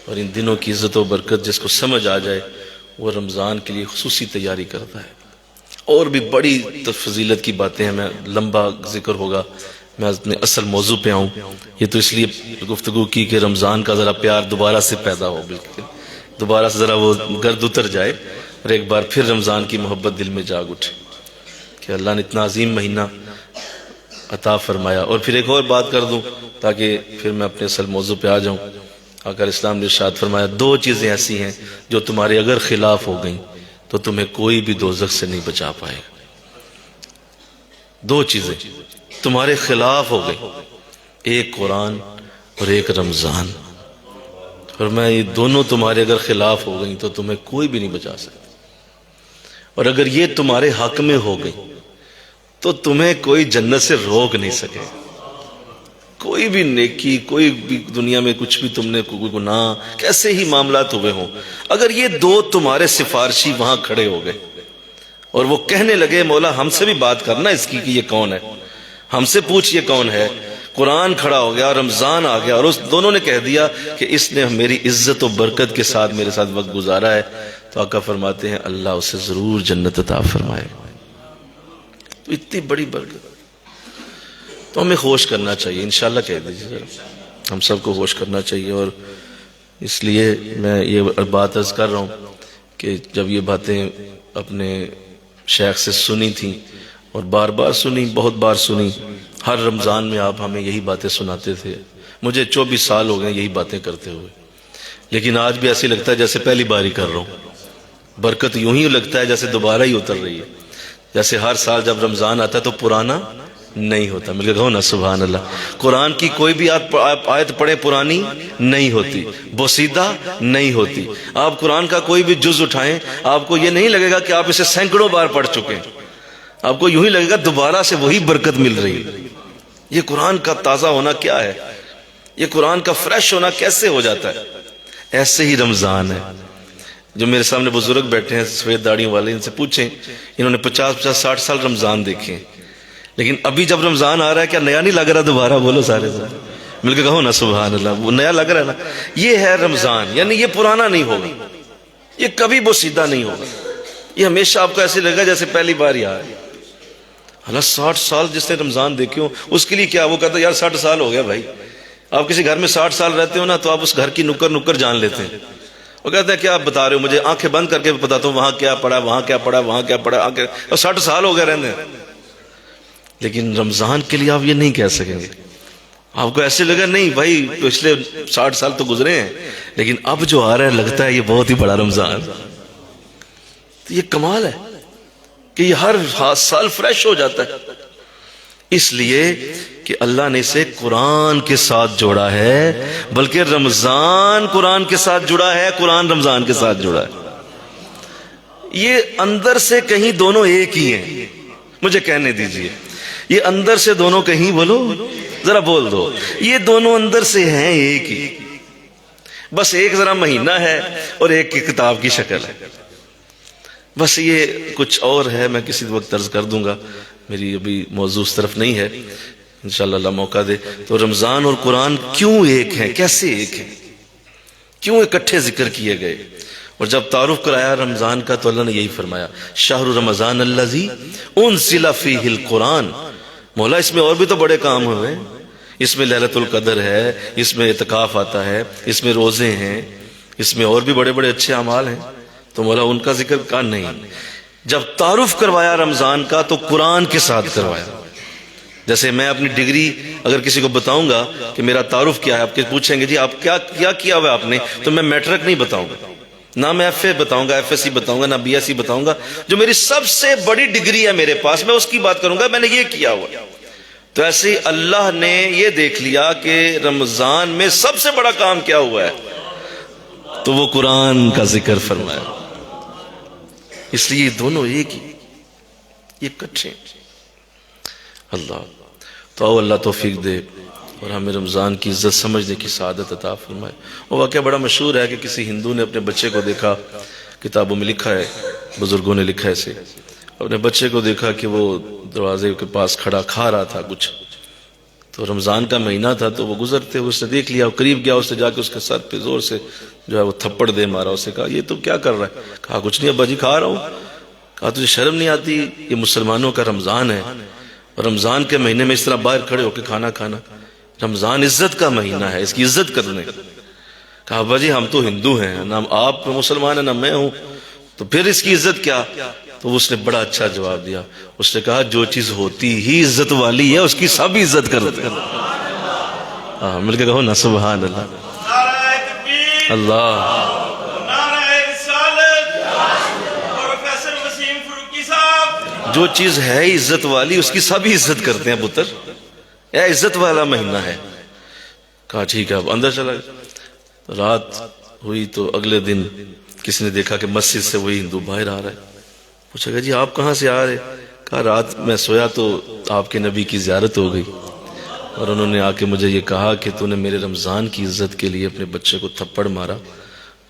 اور ان دنوں کی عزت و برکت جس کو سمجھ آ جائے وہ رمضان کے لیے خصوصی تیاری کرتا ہے۔ اور بھی بڑی فضیلت کی باتیں ہیں، میں لمبا ذکر ہوگا، میں اپنے اصل موضوع پہ آؤں۔ یہ تو اس لیے گفتگو کی کہ رمضان کا ذرا پیار دوبارہ سے پیدا ہو، بالکل دوبارہ سے ذرا وہ گرد اتر جائے، اور ایک بار پھر رمضان کی محبت دل میں جاگ اٹھے کہ اللہ نے اتنا عظیم مہینہ عطا فرمایا۔ اور پھر ایک اور بات کر دوں تاکہ پھر میں اپنے اصل موضوع پہ آ جاؤں۔ آقا اسلام نے ارشاد فرمایا، دو چیزیں ایسی ہیں جو تمہارے اگر خلاف ہو گئیں تو تمہیں کوئی بھی دوزخ سے نہیں بچا پائے گا۔ دو چیزیں تمہارے خلاف ہو گئی، ایک قرآن اور ایک رمضان، اور میں یہ دونوں تمہارے اگر خلاف ہو گئیں تو تمہیں کوئی بھی نہیں بچا سکتا، اور اگر یہ تمہارے حق میں ہو گئی تو تمہیں کوئی جنت سے روک نہیں سکے۔ کوئی بھی نیکی، کوئی بھی دنیا میں کچھ بھی تم نے کوئی گناہ، کیسے ہی معاملات ہوئے ہوں، اگر یہ دو تمہارے سفارشی وہاں کھڑے ہو گئے اور وہ کہنے لگے مولا ہم سے بھی بات کرنا اس کی کہ یہ کون ہے، ہم سے پوچھ یہ کون ہے، قرآن کھڑا ہو گیا، رمضان آ گیا، اور اس دونوں نے کہہ دیا کہ اس نے میری عزت و برکت کے ساتھ میرے ساتھ وقت گزارا ہے، تو آقا فرماتے ہیں اللہ اسے ضرور جنت عطا فرمائے۔ تو اتنی بڑی برکت تو ہمیں خوش کرنا چاہیے، انشاءاللہ کہہ دیجیے ذرا، ہم سب کو خوش کرنا چاہیے۔ اور اس لیے میں یہ بات عرض کر رہا ہوں کہ جب یہ باتیں اپنے شیخ سے سنی تھیں اور بار بار سنی، بہت بار سنی، ہر رمضان میں آپ ہمیں یہی باتیں سناتے تھے، مجھے 24 سال ہو گئے یہی باتیں کرتے ہوئے، لیکن آج بھی ایسی لگتا ہے جیسے پہلی بار ہی کر رہا ہوں۔ برکت یوں ہی لگتا ہے جیسے دوبارہ ہی اتر رہی ہے، جیسے ہر سال جب رمضان آتا ہے تو پرانا نہیں ہوتا۔ مل کے کہو نا سبحان اللہ۔ قرآن کی کوئی بھی آیت پڑھے پرانی نہیں ہوتی، بوسیدہ نہیں ہوتی۔ آپ قرآن کا کوئی بھی جز اٹھائیں، آپ کو یہ نہیں لگے گا کہ آپ اسے سینکڑوں بار پڑھ چکے ہیں، آپ کو یوں ہی لگے گا دوبارہ سے وہی برکت مل رہی ہے۔ یہ قرآن کا تازہ ہونا کیا ہے، یہ قرآن کا فریش ہونا کیسے ہو جاتا ہے؟ ایسے ہی رمضان ہے۔ جو میرے سامنے بزرگ بیٹھے ہیں سفید داڑیوں والے، ان سے پوچھیں، انہوں نے 50 60 سال رمضان دیکھے، لیکن ابھی جب رمضان آ رہا ہے کیا نیا نہیں لگ رہا دوبارہ؟ بولو سارے مل کے کہو نا سبحان اللہ، وہ نیا لگ رہا ہے نا۔ یہ ہے رمضان، یعنی یہ پرانا نہیں ہوگا، یہ کبھی بوسیدہ نہیں ہوگا، یہ ہمیشہ آپ کو ایسے لگے گا جیسے پہلی بار ہی آیا ہے۔ حالانکہ 60 سال جس نے رمضان دیکھے ہو اس کے لیے کیا، وہ کہتا ہے یار 60 سال ہو گیا بھائی۔ آپ کسی گھر میں 60 سال رہتے ہو نا تو آپ اس گھر کی نکر نکر جان لیتے ہیں۔ وہ کہتے ہیں کیا آپ بتا رہے ہو، مجھے آنکھیں بند کر کے بتاتا ہوں وہاں کیا پڑا، وہاں کیا پڑا، وہاں کیا پڑا، اور 60 سال ہو گئے رہنے۔ لیکن رمضان کے لیے آپ یہ نہیں کہہ سکیں گے، آپ کو ایسے لگا نہیں بھائی پچھلے 60 سال تو گزرے ہیں، لیکن اب جو آ رہا ہے لگتا ہے یہ بہت ہی بڑا رمضان۔ تو یہ کمال ہے کہ یہ ہر سال فریش ہو جاتا ہے، اس لیے کہ اللہ نے اسے قرآن کے ساتھ جوڑا ہے، بلکہ رمضان قرآن کے ساتھ جڑا ہے، قرآن رمضان کے ساتھ جڑا ہے۔ یہ اندر سے کہیں دونوں ایک ہی ہیں، مجھے کہنے دیجئے، یہ اندر سے دونوں کہیں، بولو ذرا بول دو، یہ دونوں اندر سے ہیں ایک ہی، بس ایک ذرا مہینہ ہے اور ایک کی کتاب کی شکل ہے، بس یہ کچھ اور ہے، میں کسی وقت عرض کر دوں گا، میری ابھی موضوع اس طرف نہیں ہے، انشاءاللہ اللہ موقع دے تو۔ رمضان اور قرآن کیوں ایک ہیں، کیسے ایک ہیں، کیوں اکٹھے ذکر کیے گئے؟ اور جب تعارف کرایا رمضان کا تو اللہ نے یہی فرمایا، شہر رمضان الذی انزل فیہ القرآن۔ مولا اس میں اور بھی تو بڑے کام ہوئے، اس میں ليلۃ القدر ہے، اس میں اعتکاف آتا ہے، اس میں روزے ہیں، اس میں اور بھی بڑے بڑے اچھے اعمال ہیں، تو مولا ان کا ذکر کا نہیں۔ جب تعارف کروایا رمضان کا تو قرآن کے ساتھ کروایا۔ جیسے میں اپنی ڈگری اگر کسی کو بتاؤں گا کہ میرا تعارف کیا ہے، آپ پوچھیں گے جی آپ کیا کیا ہوا آپ نے، تو میں میٹرک نہیں بتاؤں گا، نہ میں ایف اے بتاؤں گا، ایف ایس سی بتاؤں گا، نہ بی ایس سی بتاؤں گا، جو میری سب سے بڑی ڈگری ہے میرے پاس میں اس کی بات کروں گا، میں نے یہ کیا ہوا۔ تو ایسے ہی اللہ نے یہ دیکھ لیا کہ رمضان میں سب سے بڑا کام کیا ہوا ہے، تو وہ قرآن کا ذکر فرمایا۔ اس لیے دونوں ایک ہی، یہ کٹھے اللہ۔ تو آؤ اللہ توفیق دے اور ہمیں رمضان کی عزت سمجھنے کی سعادت عطا فرمائے۔ وہ واقعہ بڑا مشہور ہے کہ کسی ہندو نے اپنے بچے کو دیکھا، کتابوں میں لکھا ہے، بزرگوں نے لکھا ہے اسے، اپنے بچے کو دیکھا کہ وہ دروازے کے پاس کھڑا کھا رہا تھا کچھ، تو رمضان کا مہینہ تھا تو وہ گزرتے اس نے دیکھ لیا، قریب گیا، اس نے جا کے اس کے سر پہ زور سے جو ہے وہ تھپڑ دے مارا، اسے کہا یہ تو کیا کر رہا ہے؟ کہا کچھ نہیں ابا جی کھا رہا ہوں۔ کہا تجھے شرم نہیں آتی؟ یہ مسلمانوں کا رمضان ہے اور رمضان کے مہینے میں اس طرح باہر کھڑے ہو کے کھانا کھانا، رمضان عزت کا مہینہ ہے، اس کی عزت کرنے کا۔ کہا ابا جی ہم تو ہندو ہیں، نہ آپ مسلمان ہیں نہ میں ہوں، تو پھر اس کی عزت کیا؟ تو اس نے بڑا اچھا جواب دیا، اس نے کہا جو چیز ہوتی ہی عزت والی ہے اس کی سب عزت کرتے ہیں۔ ہاں مل کے کہو نا سبحان اللہ۔ اللہ جو چیز ہے عزت والی اس کی سب عزت کرتے ہیں پتر، یہ عزت والا مہینہ ہے۔ کہا ٹھیک ہے، اب اندر چلا گیا۔ رات ہوئی تو اگلے دن کسی نے دیکھا کہ مسجد سے وہی ہندو باہر آ رہا ہے، پوچھا کہ جی آپ کہاں سے آ رہے؟ کہا رات میں سویا تو آپ کے نبی کی زیارت ہو گئی اور انہوں نے آ کے مجھے یہ کہا کہ تو نے میرے رمضان کی عزت کے لیے اپنے بچے کو تھپڑ مارا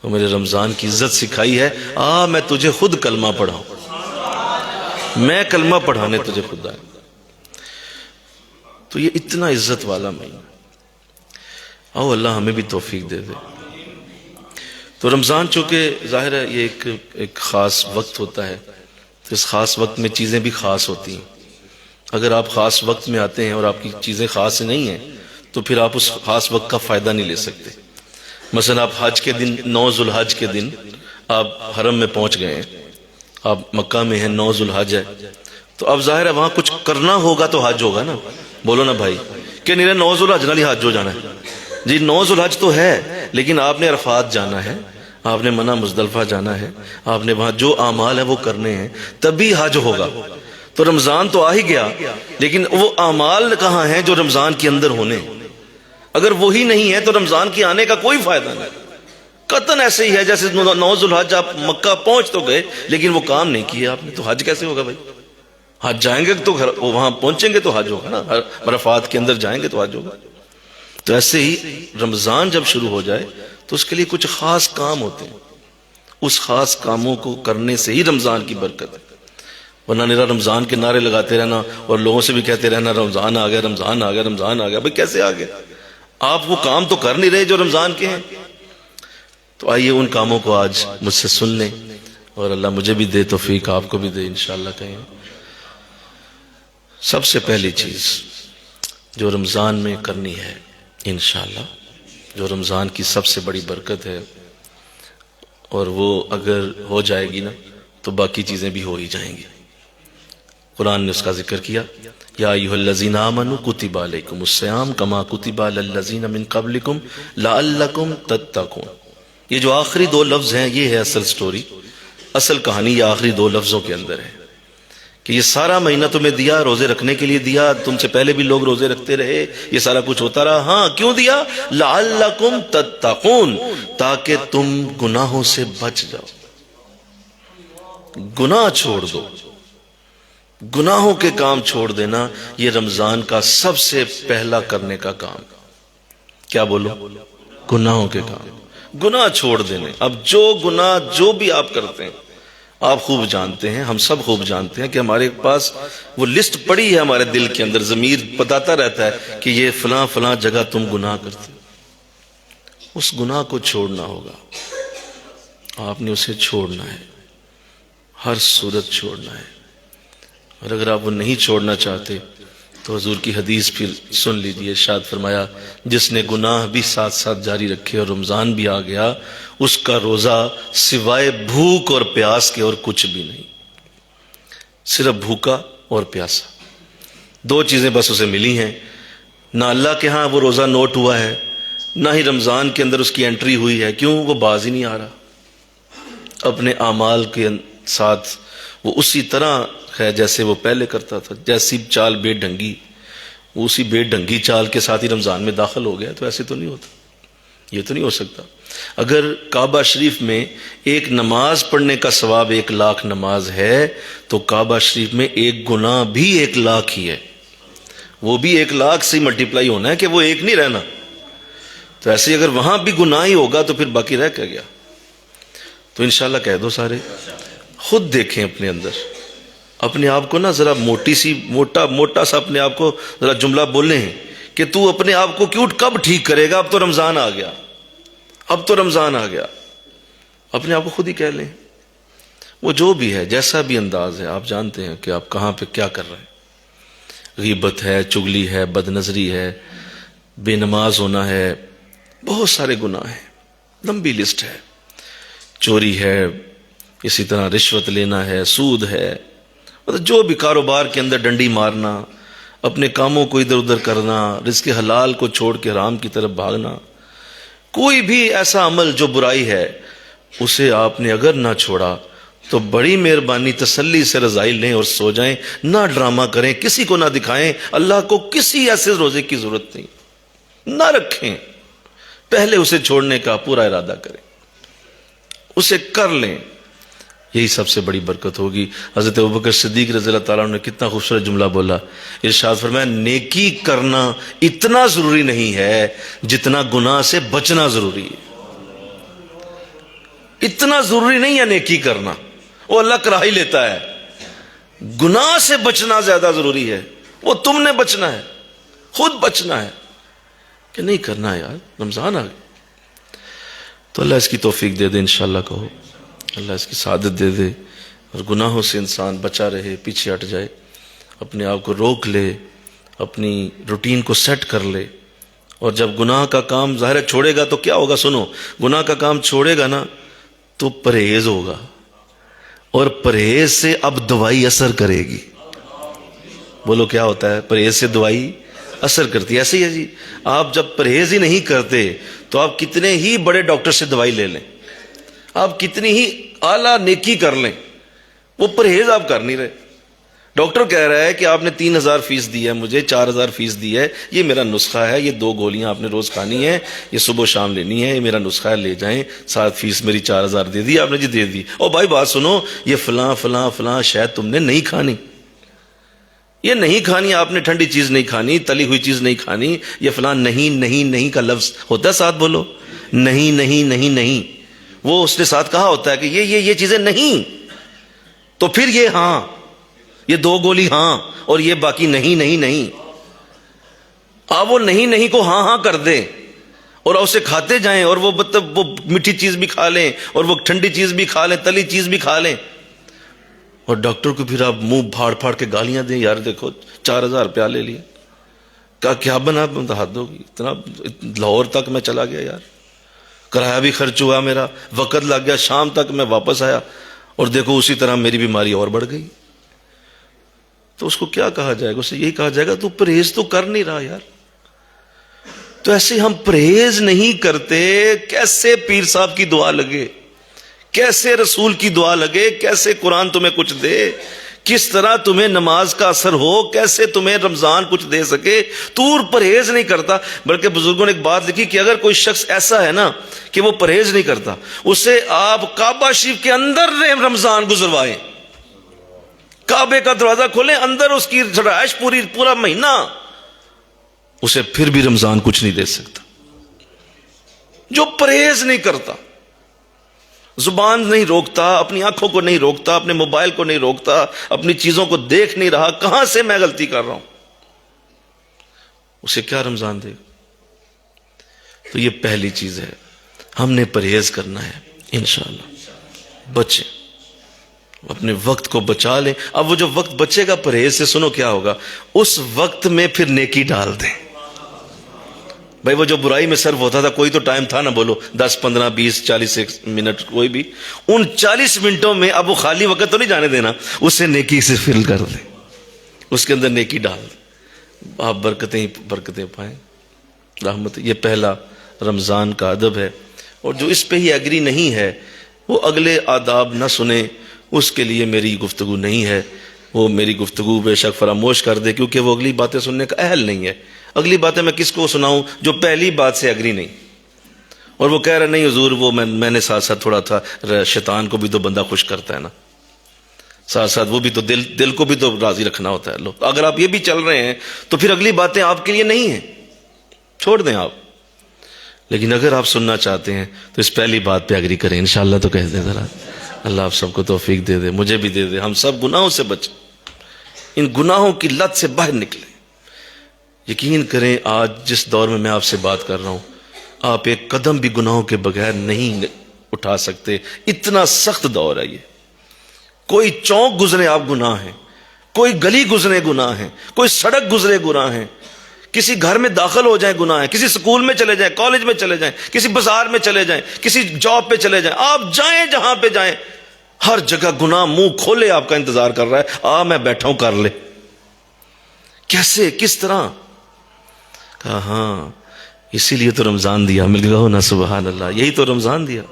اور میرے رمضان کی عزت سکھائی ہے، میں تجھے خود کلمہ پڑھاؤں، میں کلمہ پڑھانے تجھے خود آئے۔ تو یہ اتنا عزت والا مہینہ، آؤ اللہ ہمیں بھی توفیق دے دے۔ تو رمضان چونکہ ظاہر ہے یہ ایک خاص وقت ہوتا ہے، تو اس خاص وقت میں چیزیں بھی خاص ہوتی ہیں۔ اگر آپ خاص وقت میں آتے ہیں اور آپ کی چیزیں خاص نہیں ہیں تو پھر آپ اس خاص وقت کا فائدہ نہیں لے سکتے۔ مثلا آپ حج کے دن 9 ذو الحج کے دن آپ حرم میں پہنچ گئے ہیں، آپ مکہ میں ہیں، 9 ذو الحج ہے، تو اب ظاہر ہے وہاں کچھ کرنا ہوگا تو حج ہوگا نا، بولو نا بھائی کہ نہیں 9 ذو الحج نہ حج ہو جانا ہے جی، 9 ذو الحج تو ہے لیکن آپ نے عرفات جانا ہے، آپ نے منع مزدلفہ جانا ہے، آپ نے وہاں جو اعمال ہیں وہ کرنے ہیں، تبھی حج ہوگا۔ تو رمضان تو آ ہی گیا لیکن وہ اعمال کہاں ہیں جو رمضان کے اندر ہونے ہیں؟ اگر وہی نہیں ہے تو رمضان کے آنے کا کوئی فائدہ نہیں۔ قطعاً ایسے ہی ہے جیسے 9 ذو الحج آپ مکہ پہنچ تو گئے لیکن وہ کام نہیں کیے آپ نے، تو حج کیسے ہوگا بھائی؟ حج جائیں گے تو وہاں پہنچیں گے تو حج ہوگا نا، عرفات کے اندر جائیں گے تو حج ہوگا۔ تو ایسے ہی رمضان جب شروع ہو جائے تو اس کے لیے کچھ خاص کام ہوتے ہیں، اس خاص کاموں کو کرنے سے ہی رمضان کی برکت ہے، ورنہ نیرا رمضان کے نعرے لگاتے رہنا اور لوگوں سے بھی کہتے رہنا رمضان آ گیا رمضان آ گیا رمضان آ گیا، بھئی کیسے آ گیا؟ آپ وہ کام تو کر نہیں رہے جو رمضان کے ہیں۔ تو آئیے ان کاموں کو آج مجھ سے سن لیں اور اللہ مجھے بھی دے توفیق، آپ کو بھی دے انشاءاللہ کہیں۔ سب سے پہلی چیز جو رمضان میں کرنی ہے انشاءاللہ، جو رمضان کی سب سے بڑی برکت ہے، اور وہ اگر ہو جائے گی نا تو باقی چیزیں بھی ہو ہی جائیں گی۔ قرآن نے اس کا ذکر کیا، یا ایھا الذین آمنوا کتب علیکم الصیام کما کتب علی الذین من قبلکم لعلکم تتقون۔ یہ جو آخری 2 لفظ ہیں یہ ہے اصل سٹوری، اصل کہانی یہ آخری 2 لفظوں کے اندر ہے کہ یہ سارا مہینہ تمہیں دیا روزے رکھنے کے لیے دیا، تم سے پہلے بھی لوگ روزے رکھتے رہے، یہ سارا کچھ ہوتا رہا، ہاں کیوں دیا؟ لعلکم تتقون، تاکہ تم گناہوں سے بچ جاؤ، گناہ چھوڑ دو۔ گناہوں کے کام چھوڑ دینا یہ رمضان کا سب سے پہلا کرنے کا کام۔ کیا بولو؟ گناہوں کے کام، گناہ چھوڑ دینے۔ اب جو گناہ جو بھی آپ کرتے ہیں آپ خوب جانتے ہیں، ہم سب خوب جانتے ہیں کہ ہمارے پاس وہ لسٹ پڑی ہے ہمارے دل کے اندر، ضمیر بتاتا رہتا ہے کہ یہ فلاں فلاں جگہ تم گناہ کرتے، اس گناہ کو چھوڑنا ہوگا، آپ نے اسے چھوڑنا ہے، ہر صورت چھوڑنا ہے۔ اور اگر آپ وہ نہیں چھوڑنا چاہتے تو حضور کی حدیث پھر سن لیجئے، ارشاد فرمایا جس نے گناہ بھی ساتھ ساتھ جاری رکھے اور رمضان بھی آ گیا، اس کا روزہ سوائے بھوک اور پیاس کے اور کچھ بھی نہیں، صرف بھوکا اور پیاسا، 2 چیزیں بس اسے ملی ہیں، نہ اللہ کے ہاں وہ روزہ نوٹ ہوا ہے، نہ ہی رمضان کے اندر اس کی انٹری ہوئی ہے۔ کیوں؟ وہ باز ہی نہیں آ رہا، اپنے اعمال کے ساتھ وہ اسی طرح ہے جیسے وہ پہلے کرتا تھا، جیسی چال بے ڈھنگی، وہ اسی بے ڈھنگی چال کے ساتھ ہی رمضان میں داخل ہو گیا۔ تو ایسے تو نہیں ہوتا، یہ تو نہیں ہو سکتا۔ اگر کعبہ شریف میں ایک نماز پڑھنے کا ثواب 1,00,000 نماز ہے تو کعبہ شریف میں ایک گناہ بھی 1,00,000 ہی ہے، وہ بھی 1,00,000 سے ملٹیپلائی ہونا ہے کہ وہ ایک نہیں رہنا. تو ایسے ہی اگر وہاں بھی گناہ ہی ہوگا تو پھر باقی رہ کیا گیا. تو انشاءاللہ کہہ دو سارے خود دیکھیں اپنے اندر، اپنے آپ کو نا ذرا موٹا سا اپنے آپ کو ذرا جملہ بولیں کہ تو اپنے آپ کو کیوں کب ٹھیک کرے گا، اب تو رمضان آ گیا، اب تو رمضان آ گیا. اپنے آپ کو خود ہی کہہ لیں. وہ جو بھی ہے، جیسا بھی انداز ہے، آپ جانتے ہیں کہ آپ کہاں پہ کیا کر رہے ہیں. غیبت ہے، چگلی ہے، بد نظری ہے، بے نماز ہونا ہے، بہت سارے گناہ ہیں، لمبی لسٹ ہے. چوری ہے، اسی طرح رشوت لینا ہے، سود ہے، مطلب جو بھی کاروبار کے اندر ڈنڈی مارنا، اپنے کاموں کو ادھر ادھر کرنا، رزق حلال کو چھوڑ کے حرام کی طرف بھاگنا. کوئی بھی ایسا عمل جو برائی ہے اسے آپ نے اگر نہ چھوڑا تو بڑی مہربانی تسلی سے رضائی لیں اور سو جائیں. نہ ڈرامہ کریں، کسی کو نہ دکھائیں. اللہ کو کسی ایسے روزے کی ضرورت نہیں، نہ رکھیں. پہلے اسے چھوڑنے کا پورا ارادہ کریں، اسے کر لیں. یہی سب سے بڑی برکت ہوگی. حضرت ابوبکر صدیق رضی اللہ تعالیٰ عنہ نے کتنا خوبصورت جملہ بولا. ارشاد فرمایا نیکی کرنا اتنا ضروری نہیں ہے جتنا گناہ سے بچنا ضروری ہے. اتنا ضروری نہیں ہے نیکی کرنا، وہ اللہ کرا ہی لیتا ہے. گناہ سے بچنا زیادہ ضروری ہے. وہ تم نے بچنا ہے، خود بچنا ہے کہ نہیں کرنا ہے. یار رمضان آ گیا تو اللہ اس کی توفیق دے دے. انشاءاللہ کہو اللہ اس کی سعادت دے دے اور گناہوں سے انسان بچا رہے، پیچھے ہٹ جائے، اپنے آپ کو روک لے، اپنی روٹین کو سیٹ کر لے. اور جب گناہ کا کام ظاہر چھوڑے گا تو کیا ہوگا؟ سنو، گناہ کا کام چھوڑے گا نا تو پرہیز ہوگا، اور پرہیز سے اب دوائی اثر کرے گی. بولو کیا ہوتا ہے؟ پرہیز سے دوائی اثر کرتی ہے. ایسے ہی ہے جی، آپ جب پرہیز ہی نہیں کرتے تو آپ کتنے ہی بڑے ڈاکٹر سے دوائی لے لیں، آپ کتنی ہی اعلیٰ نیکی کر لیں، وہ پرہیز آپ کر نہیں رہے. ڈاکٹر کہہ رہا ہے کہ آپ نے 3,000 فیس دی ہے، مجھے 4,000 فیس دی ہے، یہ میرا نسخہ ہے، یہ 2 گولیاں آپ نے روز کھانی ہے، یہ صبح و شام لینی ہے، یہ میرا نسخہ ہے، لے جائیں. 7 فیس میری 4,000 دے دی آپ نے. جی دے دی. او بھائی بات سنو، یہ فلاں فلاں فلاں شاید تم نے نہیں کھانی، یہ نہیں کھانی، آپ نے ٹھنڈی چیز نہیں کھانی، تلی ہوئی چیز نہیں کھانی. یہ فلاں نہیں نہیں نہیں کا لفظ ہوتا ہے ساتھ، بولو نہیں نہیں نہیں نہیں. وہ اس نے ساتھ کہا ہوتا ہے کہ یہ چیزیں نہیں، تو پھر یہ ہاں، یہ 2 گولی ہاں، اور یہ باقی نہیں نہیں نہیں. آپ وہ نہیں نہیں کو ہاں ہاں کر دیں اور اسے کھاتے جائیں، اور وہ مطلب وہ میٹھی چیز بھی کھا لیں اور وہ ٹھنڈی چیز بھی کھا لیں، تلی چیز بھی کھا لیں. اور ڈاکٹر کو پھر آپ منہ پھاڑ پھاڑ کے گالیاں دیں، یار دیکھو 4,000 روپیہ لے لیا، کیا بنا حد ہوگی. اتنا لاہور تک میں چلا گیا یار، کرایہ بھی خرچ ہوا، میرا وقت لگ گیا، شام تک میں واپس آیا، اور دیکھو اسی طرح میری بیماری اور بڑھ گئی. تو اس کو کیا کہا جائے گا؟ اسے یہی کہا جائے گا تو پرہیز تو کر نہیں رہا یار. تو ایسے ہم پرہیز نہیں کرتے، کیسے پیر صاحب کی دعا لگے، کیسے رسول کی دعا لگے، کیسے قرآن تمہیں کچھ دے، کس طرح تمہیں نماز کا اثر ہو، کیسے تمہیں رمضان کچھ دے سکے. تو پرہیز نہیں کرتا. بلکہ بزرگوں نے ایک بات لکھی کہ اگر کوئی شخص ایسا ہے نا کہ وہ پرہیز نہیں کرتا، اسے آپ کعبہ شریف کے اندر رمضان گزروائیں، کعبے کا دروازہ کھولیں، اندر اس کی رہائش پورا مہینہ، اسے پھر بھی رمضان کچھ نہیں دے سکتا. جو پرہیز نہیں کرتا، زبان نہیں روکتا، اپنی آنکھوں کو نہیں روکتا، اپنے موبائل کو نہیں روکتا، اپنی چیزوں کو دیکھ نہیں رہا کہاں سے میں غلطی کر رہا ہوں، اسے کیا رمضان دے گا؟ تو یہ پہلی چیز ہے، ہم نے پرہیز کرنا ہے. انشاءاللہ بچیں، اپنے وقت کو بچا لیں. اب وہ جو وقت بچے گا پرہیز سے، سنو کیا ہوگا، اس وقت میں پھر نیکی ڈال دیں. بھائی وہ جو برائی میں صرف ہوتا تھا، کوئی تو ٹائم تھا نا، بولو 10 15 20 40 منٹ، کوئی بھی، ان 40 منٹوں میں اب وہ خالی وقت تو نہیں جانے دینا، اسے نیکی سے فل کر دیں، اس کے اندر نیکی ڈال دیں، آپ برکتیں پائیں، رحمت. یہ پہلا رمضان کا ادب ہے. اور جو اس پہ ہی ایگری نہیں ہے وہ اگلے آداب نہ سنے، اس کے لیے میری گفتگو نہیں ہے. وہ میری گفتگو بے شک فراموش کر دے، کیونکہ وہ اگلی باتیں سننے کا اہل نہیں ہے. اگلی باتیں میں کس کو سناؤں جو پہلی بات سے اگری نہیں، اور وہ کہہ رہا نہیں حضور وہ میں نے ساتھ ساتھ تھوڑا تھا، شیطان کو بھی تو بندہ خوش کرتا ہے نا. ساتھ ساتھ وہ بھی تو دل کو بھی تو راضی رکھنا ہوتا ہے. لو اگر آپ یہ بھی چل رہے ہیں تو پھر اگلی باتیں آپ کے لیے نہیں ہیں, چھوڑ دیں آپ. لیکن اگر آپ سننا چاہتے ہیں تو اس پہلی بات پہ اگری کریں انشاءاللہ. تو کہہ دیں ذرا, اللہ آپ سب کو توفیق دے دے, مجھے بھی دے دے, ہم سب گناہوں سے بچیں, ان گناہوں کی لت سے باہر نکلیں. یقین کریں آج جس دور میں آپ سے بات کر رہا ہوں, آپ ایک قدم بھی گناہوں کے بغیر نہیں اٹھا سکتے. اتنا سخت دور ہے یہ. کوئی چوک گزرے آپ گناہ ہیں, کوئی گلی گزرے گناہ ہیں, کوئی سڑک گزرے گناہ ہیں, کسی گھر میں داخل ہو جائیں گناہ ہیں, کسی سکول میں چلے جائیں, کالج میں چلے جائیں, کسی بازار میں چلے جائیں, کسی جاب پہ چلے جائیں, آپ جائیں جہاں پہ جائیں, ہر جگہ گناہ منہ کھولے آپ کا انتظار کر رہا ہے. میں بیٹھا ہوں, کر لے. کیسے, کس طرح؟ کہا ہاں اسی لیے تو رمضان دیا. مل گیا ہو نا, سبحان اللہ, یہی تو رمضان دیا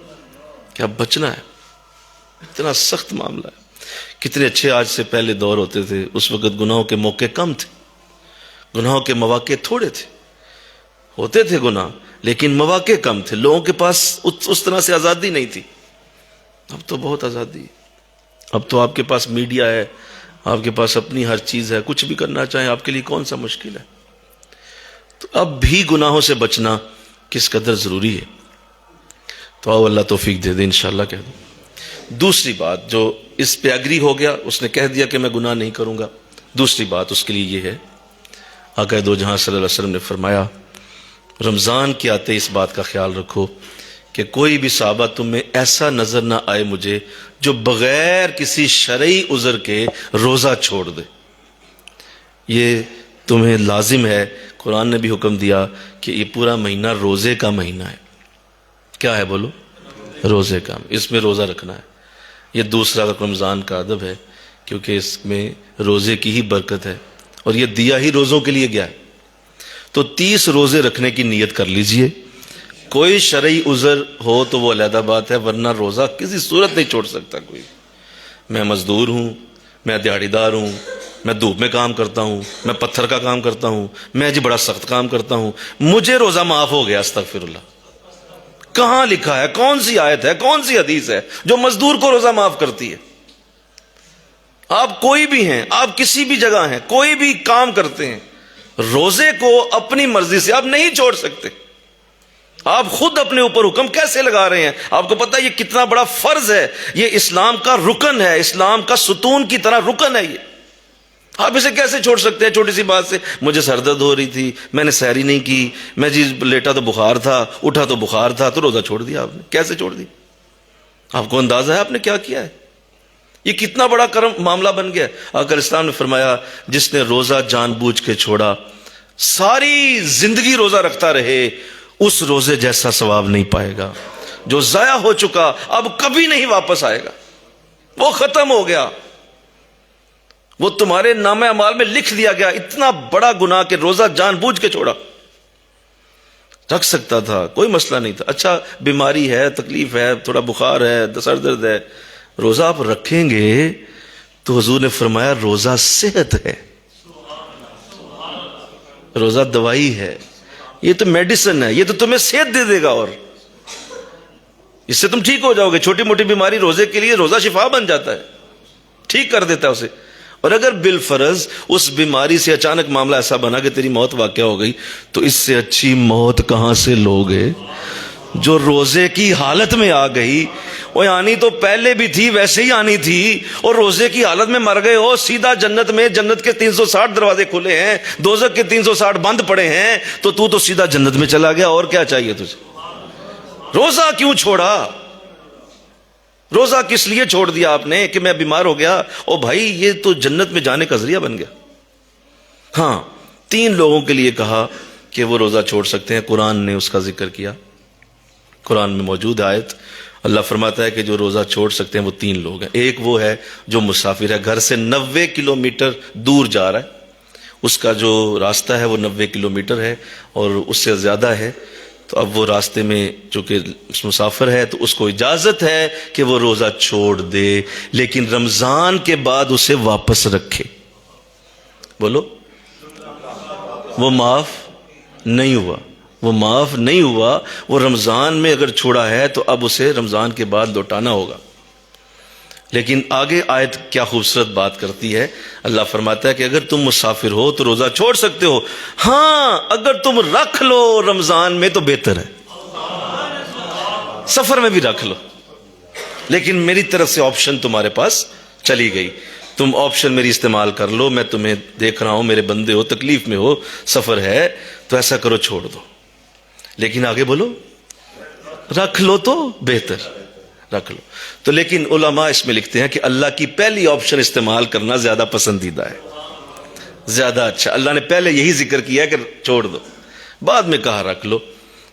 کہ اب بچنا ہے. اتنا سخت معاملہ ہے. کتنے اچھے آج سے پہلے دور ہوتے تھے, اس وقت گناہوں کے موقع کم تھے, گناہوں کے مواقع تھوڑے تھے. ہوتے تھے گناہ لیکن مواقع کم تھے, لوگوں کے پاس اس طرح سے آزادی نہیں تھی. اب تو بہت آزادی ہے. اب تو آپ کے پاس میڈیا ہے, آپ کے پاس اپنی ہر چیز ہے, کچھ بھی کرنا چاہیں آپ کے لیے کون سا مشکل ہے. تو اب بھی گناہوں سے بچنا کس قدر ضروری ہے. تو آؤ اللہ توفیق دے دے انشاءاللہ. کہہ دوں دوسری بات, جو اس پہ اگری ہو گیا, اس نے کہہ دیا کہ میں گناہ نہیں کروں گا. دوسری بات اس کے لیے یہ ہے, آقا دو جہاں صلی اللہ علیہ وسلم نے فرمایا رمضان کے آتے اس بات کا خیال رکھو کہ کوئی بھی صحابہ تم میں ایسا نظر نہ آئے مجھے جو بغیر کسی شرعی عذر کے روزہ چھوڑ دے. یہ تمہیں لازم ہے. قرآن نے بھی حکم دیا کہ یہ پورا مہینہ روزے کا مہینہ ہے. کیا ہے بولو؟ روزے کا. اس میں روزہ رکھنا ہے. یہ دوسرا رمضان کا ادب ہے کیونکہ اس میں روزے کی ہی برکت ہے اور یہ دیا ہی روزوں کے لیے گیا ہے. تو 30 روزے رکھنے کی نیت کر لیجئے. کوئی شرعی عذر ہو تو وہ علیحدہ بات ہے, ورنہ روزہ کسی صورت نہیں چھوڑ سکتا کوئی. میں مزدور ہوں, میں دیہڑی دار ہوں, میں دھوپ میں کام کرتا ہوں, میں پتھر کا کام کرتا ہوں, میں جی بڑا سخت کام کرتا ہوں, مجھے روزہ معاف ہو گیا. استغفر اللہ. کہاں لکھا ہے, کون سی آیت ہے, کون سی حدیث ہے جو مزدور کو روزہ معاف کرتی ہے؟ آپ کوئی بھی ہیں, آپ کسی بھی جگہ ہیں, کوئی بھی کام کرتے ہیں, روزے کو اپنی مرضی سے آپ نہیں چھوڑ سکتے. آپ خود اپنے اوپر حکم کیسے لگا رہے ہیں؟ آپ کو پتا یہ کتنا بڑا فرض ہے, یہ اسلام کا رکن ہے, اسلام کا ستون کی طرح رکن ہے یہ. آپ اسے کیسے چھوڑ سکتے ہیں؟ چھوٹی سی بات سے مجھے سر درد ہو رہی تھی, میں نے سحری نہیں کی, میں جی لیٹا تو بخار تھا, اٹھا تو بخار تھا, تو روزہ چھوڑ دیا آپ نے. کیسے چھوڑ دیا؟ آپ کو اندازہ ہے آپ نے کیا کیا ہے؟ یہ کتنا بڑا کرم معاملہ بن گیا. آقا اسلام نے فرمایا جس نے روزہ جان بوجھ کے چھوڑا, ساری زندگی روزہ رکھتا رہے, اس روزے جیسا ثواب نہیں پائے گا. جو ضائع ہو چکا اب کبھی نہیں واپس آئے گا, وہ ختم ہو گیا, وہ تمہارے نامہ اعمال میں لکھ دیا گیا. اتنا بڑا گناہ کہ روزہ جان بوجھ کے چھوڑا. رکھ سکتا تھا, کوئی مسئلہ نہیں تھا. اچھا بیماری ہے, تکلیف ہے, تھوڑا بخار ہے, سر درد ہے, روزہ آپ رکھیں گے تو حضور نے فرمایا روزہ صحت ہے, روزہ دوائی ہے, یہ تو میڈیسن ہے, یہ تو تمہیں صحت دے دے گا اور اس سے تم ٹھیک ہو جاؤ گے. چھوٹی موٹی بیماری روزے کے لیے روزہ شفا بن جاتا ہے, ٹھیک کر دیتا ہے اسے. اور اگر بالفرض اس بیماری سے اچانک معاملہ ایسا بنا کہ تیری موت واقع ہو گئی, تو اس سے اچھی موت کہاں سے لوگے جو روزے کی حالت میں آ گئی. وہ آنی تو پہلے بھی تھی, ویسے ہی آنی تھی, اور روزے کی حالت میں مر گئے ہو, سیدھا جنت میں. جنت کے 360 دروازے کھلے ہیں, دوزخ کے 360 بند پڑے ہیں, تو سیدھا جنت میں چلا گیا. اور کیا چاہیے تجھے؟ روزہ کیوں چھوڑا؟ روزہ کس لیے چھوڑ دیا آپ نے کہ میں بیمار ہو گیا؟ او بھائی یہ تو جنت میں جانے کا ذریعہ بن گیا. ہاں 3 لوگوں کے لیے کہا کہ وہ روزہ چھوڑ سکتے ہیں, قرآن نے اس کا ذکر کیا. قرآن میں موجود آیت, اللہ فرماتا ہے کہ جو روزہ چھوڑ سکتے ہیں وہ 3 لوگ ہیں. ایک وہ ہے جو مسافر ہے, گھر سے 90 کلومیٹر دور جا رہا ہے, اس کا جو راستہ ہے وہ 90 کلومیٹر ہے اور اس سے زیادہ ہے. تو اب وہ راستے میں چونکہ مسافر ہے تو اس کو اجازت ہے کہ وہ روزہ چھوڑ دے, لیکن رمضان کے بعد اسے واپس رکھے. بولو, وہ معاف نہیں ہوا, وہ معاف نہیں ہوا. وہ رمضان میں اگر چھوڑا ہے تو اب اسے رمضان کے بعد لوٹانا ہوگا. لیکن آگے آیت کیا خوبصورت بات کرتی ہے. اللہ فرماتا ہے کہ اگر تم مسافر ہو تو روزہ چھوڑ سکتے ہو، ہاں اگر تم رکھ لو رمضان میں تو بہتر ہے، سفر میں بھی رکھ لو. لیکن میری طرف سے آپشن تمہارے پاس چلی گئی، تم آپشن میری استعمال کر لو. میں تمہیں دیکھ رہا ہوں، میرے بندے ہو، تکلیف میں ہو، سفر ہے، تو ایسا کرو چھوڑ دو. لیکن آگے بولو رکھ لو تو بہتر، رکھ لو. تو لیکن علماء اس میں لکھتے ہیں کہ اللہ کی پہلی آپشن استعمال کرنا زیادہ پسندیدہ ہے، زیادہ اچھا. اللہ نے پہلے یہی ذکر کیا کہ چھوڑ دو، بعد میں کہا رکھ لو.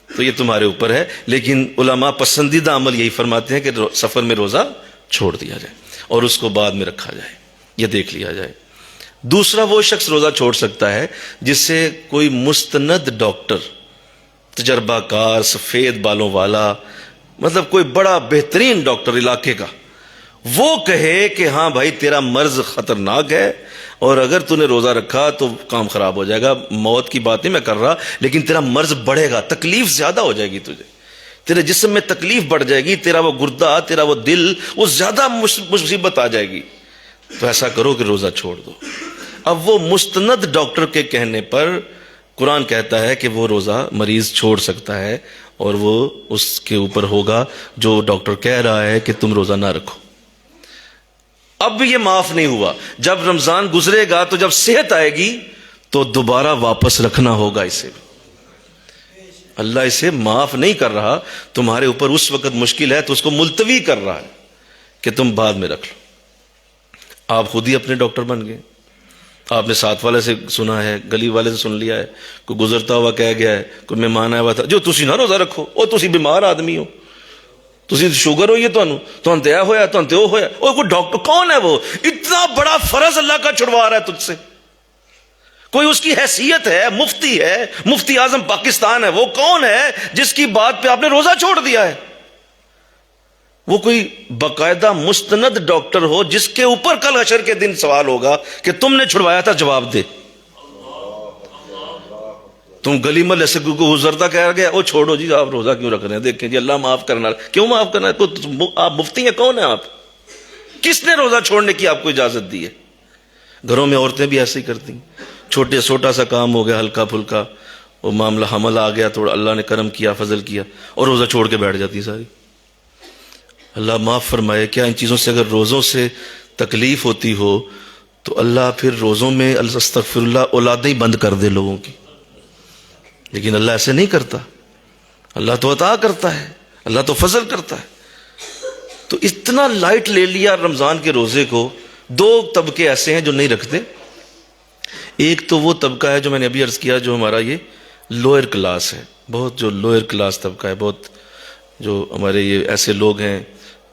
تو یہ تمہارے اوپر ہے. لیکن علماء پسندیدہ عمل یہی فرماتے ہیں کہ سفر میں روزہ چھوڑ دیا جائے اور اس کو بعد میں رکھا جائے، یہ دیکھ لیا جائے. دوسرا وہ شخص روزہ چھوڑ سکتا ہے جس سے کوئی مستند ڈاکٹر، تجربہ کار، سفید بالوں والا، مطلب کوئی بڑا بہترین ڈاکٹر علاقے کا، وہ کہے کہ ہاں بھائی تیرا مرض خطرناک ہے اور اگر تو نے روزہ رکھا تو کام خراب ہو جائے گا. موت کی بات نہیں میں کر رہا، لیکن تیرا مرض بڑھے گا، تکلیف زیادہ ہو جائے گی تجھے، تیرے جسم میں تکلیف بڑھ جائے گی، تیرا وہ گردہ، تیرا وہ دل، وہ زیادہ مصیبت آ جائے گی، تو ایسا کرو کہ روزہ چھوڑ دو. اب وہ مستند ڈاکٹر کے کہنے پر قرآن کہتا ہے کہ وہ روزہ مریض چھوڑ سکتا ہے اور وہ اس کے اوپر ہوگا جو ڈاکٹر کہہ رہا ہے کہ تم روزہ نہ رکھو. اب بھی یہ معاف نہیں ہوا، جب رمضان گزرے گا تو جب صحت آئے گی تو دوبارہ واپس رکھنا ہوگا اسے. اللہ اسے معاف نہیں کر رہا، تمہارے اوپر اس وقت مشکل ہے تو اس کو ملتوی کر رہا ہے کہ تم بعد میں رکھ لو. آپ خود ہی اپنے ڈاکٹر بن گئے. آپ نے ساتھ والے سے سنا ہے، گلی والے سے سن لیا ہے، کوئی گزرتا ہوا کہہ گیا ہے، کوئی مہمان آیا ہوا تھا جو تسی نہ روزہ رکھو، او تسی بیمار آدمی ہو، تسی شوگر ہوئی ہے، تہن تے ہویا، تہن تے ہویا. او کوئی ڈاکٹر کون ہے؟ وہ اتنا بڑا فرض اللہ کا چھڑوا رہا ہے تجھ سے. کوئی اس کی حیثیت ہے، مفتی ہے، مفتی اعظم پاکستان ہے، وہ کون ہے جس کی بات پہ آپ نے روزہ چھوڑ دیا ہے؟ وہ کوئی باقاعدہ مستند ڈاکٹر ہو جس کے اوپر کل حشر کے دن سوال ہوگا کہ تم نے چھڑوایا تھا، جواب دے. تم گلی محلے سے گزرتا کہہ گیا وہ چھوڑو جی آپ روزہ کیوں رکھ رہے ہیں، دیکھیں جی اللہ معاف کرنا. کیوں معاف کرنا ہے؟ آپ مفتی ہیں؟ کون ہیں آپ؟ کس نے روزہ چھوڑنے کی آپ کو اجازت دی ہے؟ گھروں میں عورتیں بھی ایسے ہی کرتی ہیں، چھوٹا سا کام ہو گیا ہلکا پھلکا، وہ معاملہ حمل آ گیا، تھوڑا اللہ نے کرم کیا، فضل کیا، اور روزہ چھوڑ کے بیٹھ جاتی ساری. اللہ معاف فرمائے. کیا ان چیزوں سے اگر روزوں سے تکلیف ہوتی ہو تو اللہ پھر روزوں میں استغفر اللہ اولادیں ہی بند کر دے لوگوں کی. لیکن اللہ ایسے نہیں کرتا، اللہ تو عطا کرتا ہے، اللہ تو فضل کرتا ہے. تو اتنا لائٹ لے لیا رمضان کے روزے کو. دو طبقے ایسے ہیں جو نہیں رکھتے. ایک تو وہ طبقہ ہے جو میں نے ابھی عرض کیا، جو ہمارا یہ لوئر کلاس ہے، بہت جو لوئر کلاس طبقہ ہے، بہت جو ہمارے یہ ایسے لوگ ہیں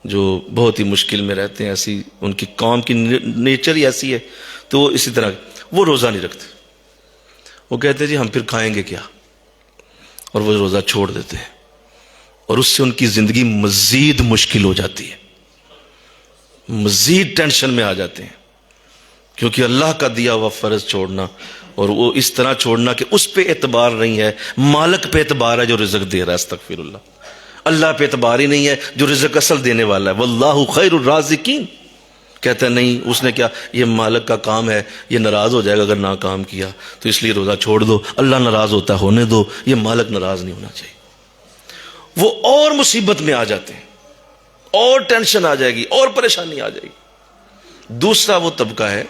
جو بہت ہی مشکل میں رہتے ہیں، ایسی ان کی قوم کی نیچر ہی ایسی ہے. تو وہ اسی طرح وہ روزہ نہیں رکھتے. وہ کہتے ہیں جی ہم پھر کھائیں گے کیا، اور وہ روزہ چھوڑ دیتے ہیں، اور اس سے ان کی زندگی مزید مشکل ہو جاتی ہے، مزید ٹینشن میں آ جاتے ہیں. کیونکہ اللہ کا دیا ہوا فرض چھوڑنا، اور وہ اس طرح چھوڑنا کہ اس پہ اعتبار نہیں ہے، مالک پہ اعتبار ہے جو رزق دے رہا ہے. استغفر اللہ. اللہ پہ اعتبار ہی نہیں ہے جو رزق اصل دینے والا ہے. واللہ خیر الرازقین. کہتا ہے نہیں، اس نے کیا، یہ مالک کا کام ہے، یہ ناراض ہو جائے گا اگر نہ کام کیا، تو اس لیے روزہ چھوڑ دو. اللہ ناراض ہوتا ہے، ہونے دو، یہ مالک ناراض نہیں ہونا چاہیے. وہ اور مصیبت میں آ جاتے ہیں، اور ٹینشن آ جائے گی، اور پریشانی آ جائے گی. دوسرا وہ طبقہ ہے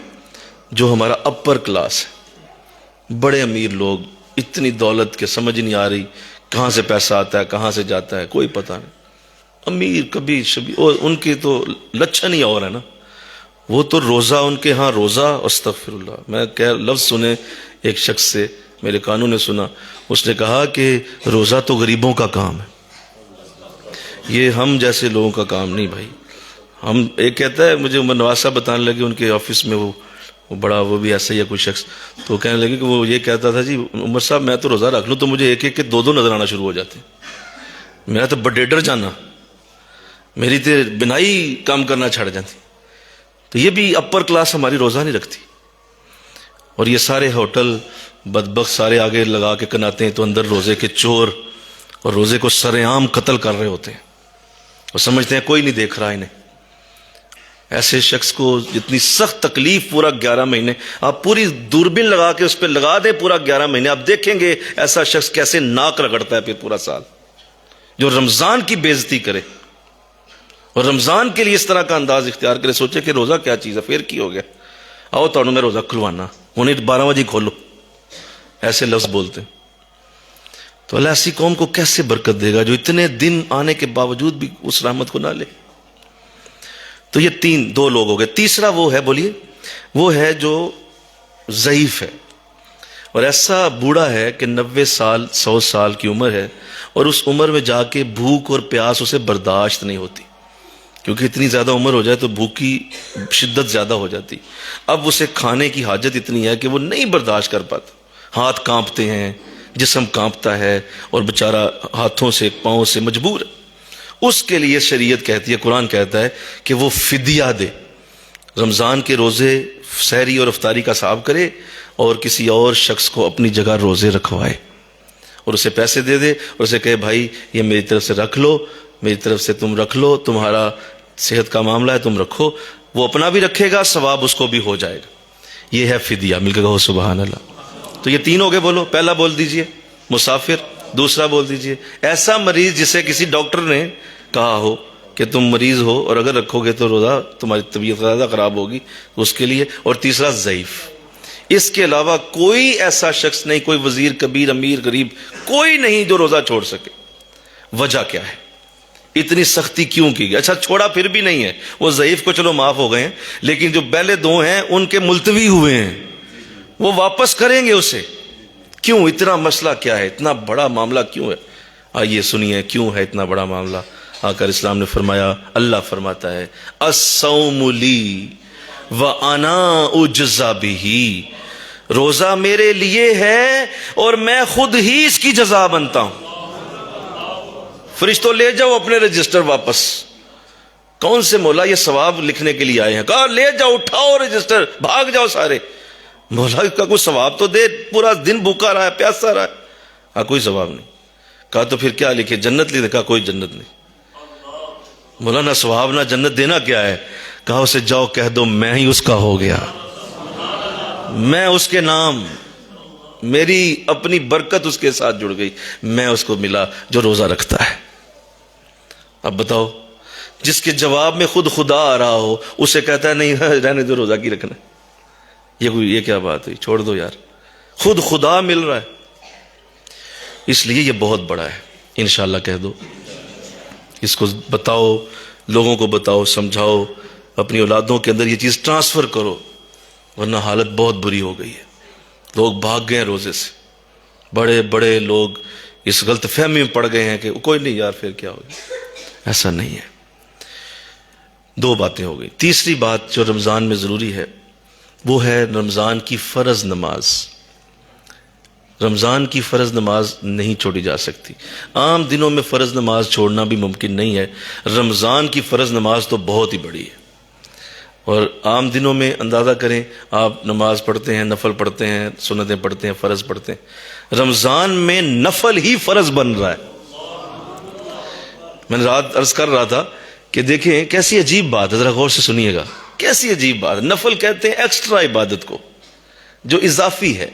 جو ہمارا اپر کلاس ہے، بڑے امیر لوگ، اتنی دولت کے سمجھ نہیں آ رہی کہاں سے پیسہ آتا ہے، کہاں سے جاتا ہے، کوئی پتہ نہیں. امیر کبھی شبی، اور ان کے تو لچھن ہی اور ہے نا. وہ تو روزہ ان کے ہاں روزہ، استغفر اللہ. میں لفظ سنے ایک شخص سے، میرے کانوں نے سنا، اس نے کہا کہ روزہ تو غریبوں کا کام ہے، یہ ہم جیسے لوگوں کا کام نہیں بھائی. ہم ایک کہتا ہے، مجھے عمر نواز صاحب بتانے لگے، ان کے آفس میں وہ بڑا، وہ بھی ایسا ہی ہے کوئی شخص، تو کہنے لگے کہ وہ یہ کہتا تھا جی عمر صاحب میں تو روزہ رکھ لوں تو مجھے ایک ایک کے دو نظر آنا شروع ہو جاتے ہیں. میرا تو بڈیڈر جانا، میری تو بنائی کام کرنا چھڑ جاتی. تو یہ بھی اپر کلاس ہماری روزہ نہیں رکھتی. اور یہ سارے ہوٹل بدبخت سارے آگے لگا کے کناتے ہیں، تو اندر روزے کے چور اور روزے کو سر عام قتل کر رہے ہوتے ہیں، اور سمجھتے ہیں کوئی نہیں دیکھ رہا انہیں. ایسے شخص کو جتنی سخت تکلیف پورا 11 مہینے، آپ پوری دوربین لگا کے اس پہ لگا دیں پورا 11 مہینے، آپ دیکھیں گے ایسا شخص کیسے ناک رگڑتا ہے پھر پورا سال، جو رمضان کی بے عزتی کرے اور رمضان کے لیے اس طرح کا انداز اختیار کرے، سوچے کہ روزہ کیا چیز ہے، پھر کی ہو گیا، آؤ تو میں روزہ کھلوانا، انہیں 12 بجے کھولو، ایسے لفظ بولتے ہیں۔ تو اللہ ایسی قوم کو کیسے برکت دے گا جو اتنے دن آنے کے باوجود بھی اس رحمت کو نہ لے؟ تو یہ دو لوگ ہو گئے۔ تیسرا وہ ہے، بولیے، وہ ہے جو ضعیف ہے اور ایسا بوڑھا ہے کہ 90 سال 100 سال کی عمر ہے، اور اس عمر میں جا کے بھوک اور پیاس اسے برداشت نہیں ہوتی، کیونکہ اتنی زیادہ عمر ہو جائے تو بھوک کی شدت زیادہ ہو جاتی، اب اسے کھانے کی حاجت اتنی ہے کہ وہ نہیں برداشت کر پاتا، ہاتھ کانپتے ہیں، جسم کانپتا ہے، اور بیچارہ ہاتھوں سے پاؤں سے مجبور ہے۔ اس کے لیے شریعت کہتی ہے، قرآن کہتا ہے کہ وہ فدیہ دے، رمضان کے روزے سحری اور افطاری کا حساب کرے اور کسی اور شخص کو اپنی جگہ روزے رکھوائے اور اسے پیسے دے دے اور اسے کہے بھائی یہ میری طرف سے رکھ لو، میری طرف سے تم رکھ لو، تمہارا صحت کا معاملہ ہے تم رکھو، وہ اپنا بھی رکھے گا، ثواب اس کو بھی ہو جائے گا۔ یہ ہے فدیہ، مل کے کہو سبحان اللہ۔ تو یہ تین ہو گئے، بولو، پہلا بول دیجئے مسافر، دوسرا بول دیجئے ایسا مریض جسے کسی ڈاکٹر نے کہا ہو کہ تم مریض ہو اور اگر رکھو گے تو روزہ تمہاری طبیعت زیادہ خراب ہوگی، اس کے لیے، اور تیسرا ضعیف۔ اس کے علاوہ کوئی ایسا شخص نہیں، کوئی وزیر کبیر امیر غریب کوئی نہیں جو روزہ چھوڑ سکے۔ وجہ کیا ہے؟ اتنی سختی کیوں کی گئی؟ اچھا چھوڑا پھر بھی نہیں ہے، وہ ضعیف کو چلو معاف ہو گئے ہیں، لیکن جو پہلے دو ہیں ان کے ملتوی ہوئے ہیں، وہ واپس کریں گے اسے۔ کیوں؟ اتنا مسئلہ کیا ہے؟ اتنا بڑا معاملہ کیوں ہے؟ آئیے سنیے کیوں ہے اتنا بڑا معاملہ۔ آقا اسلام نے فرمایا، اللہ فرماتا ہے الصوم لی وانا اجزا بہ، روزہ میرے لیے ہے اور میں خود ہی اس کی جزا بنتا ہوں۔ فرشتوں لے جاؤ اپنے رجسٹر واپس۔ کون سے مولا یہ ثواب لکھنے کے لیے آئے ہیں؟ کہا لے جاؤ، اٹھاؤ رجسٹر، بھاگ جاؤ سارے۔ مولا کا کوئی ثواب تو دے، پورا دن بھوکا رہا ہے، پیاسا رہا ہے۔ کہا کوئی ثواب نہیں۔ کہا تو پھر کیا لکھے؟ جنت لکھے؟ کہا کوئی جنت نہیں۔ مولا نہ ثواب نہ جنت، دینا کیا ہے؟ کہا اسے جاؤ کہہ دو میں ہی اس کا ہو گیا، میں اس کے نام، میری اپنی برکت اس کے ساتھ جڑ گئی، میں اس کو ملا جو روزہ رکھتا ہے۔ اب بتاؤ، جس کے جواب میں خود خدا آ رہا ہو اسے کہتا ہے نہیں رہنے دو، روزہ کی رکھنا، یہ کیا بات ہوئی؟ چھوڑ دو یار، خود خدا مل رہا ہے۔ اس لیے یہ بہت بڑا ہے، انشاءاللہ کہہ دو، اس کو بتاؤ، لوگوں کو بتاؤ، سمجھاؤ، اپنی اولادوں کے اندر یہ چیز ٹرانسفر کرو، ورنہ حالت بہت بری ہو گئی ہے۔ لوگ بھاگ گئے ہیں روزے سے، بڑے بڑے لوگ اس غلط فہمی میں پڑ گئے ہیں کہ کوئی نہیں یار پھر کیا ہوگا۔ ایسا نہیں ہے۔ دو باتیں ہو گئی۔ تیسری بات جو رمضان میں ضروری ہے وہ ہے رمضان کی فرض نماز۔ رمضان کی فرض نماز نہیں چھوڑی جا سکتی۔ عام دنوں میں فرض نماز چھوڑنا بھی ممکن نہیں ہے، رمضان کی فرض نماز تو بہت ہی بڑی ہے۔ اور عام دنوں میں اندازہ کریں، آپ نماز پڑھتے ہیں، نفل پڑھتے ہیں، سنتیں پڑھتے ہیں، فرض پڑھتے ہیں، رمضان میں نفل ہی فرض بن رہا ہے۔ میں نے رات عرض کر رہا تھا کہ دیکھیں کیسی عجیب بات ہے، ذرا غور سے سنیے گا، کیسی عجیب بات ہے۔ نفل کہتے ہیں ایکسٹرا عبادت کو، جو اضافی ہے،